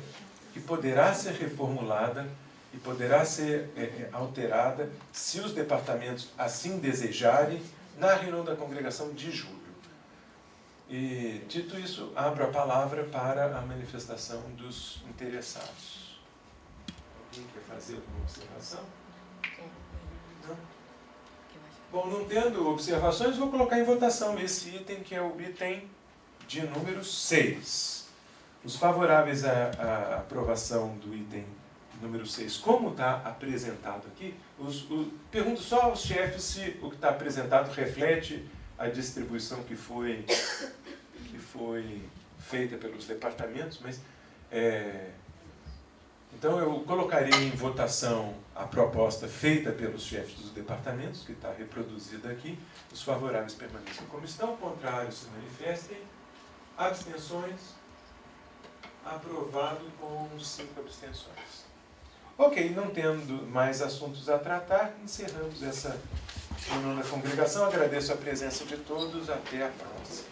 que poderá ser reformulada e poderá ser alterada, se os departamentos assim desejarem, na reunião da congregação de julho. E, dito isso, abro a palavra para a manifestação dos interessados. Alguém quer fazer alguma observação? Não? Bom, não tendo observações, vou colocar em votação esse item, que é o item de número 6. Os favoráveis à aprovação do item número 6, como está apresentado aqui, pergunto só aos chefes se o que está apresentado reflete a distribuição que foi feita pelos departamentos, mas então eu colocarei em votação a proposta feita pelos chefes dos departamentos, que está reproduzida aqui. Os favoráveis permaneçam como estão, contrários se manifestem. Abstenções? Aprovado com 5 abstenções. Ok, não tendo mais assuntos a tratar, encerramos essa reunião da congregação. Agradeço a presença de todos. Até a próxima.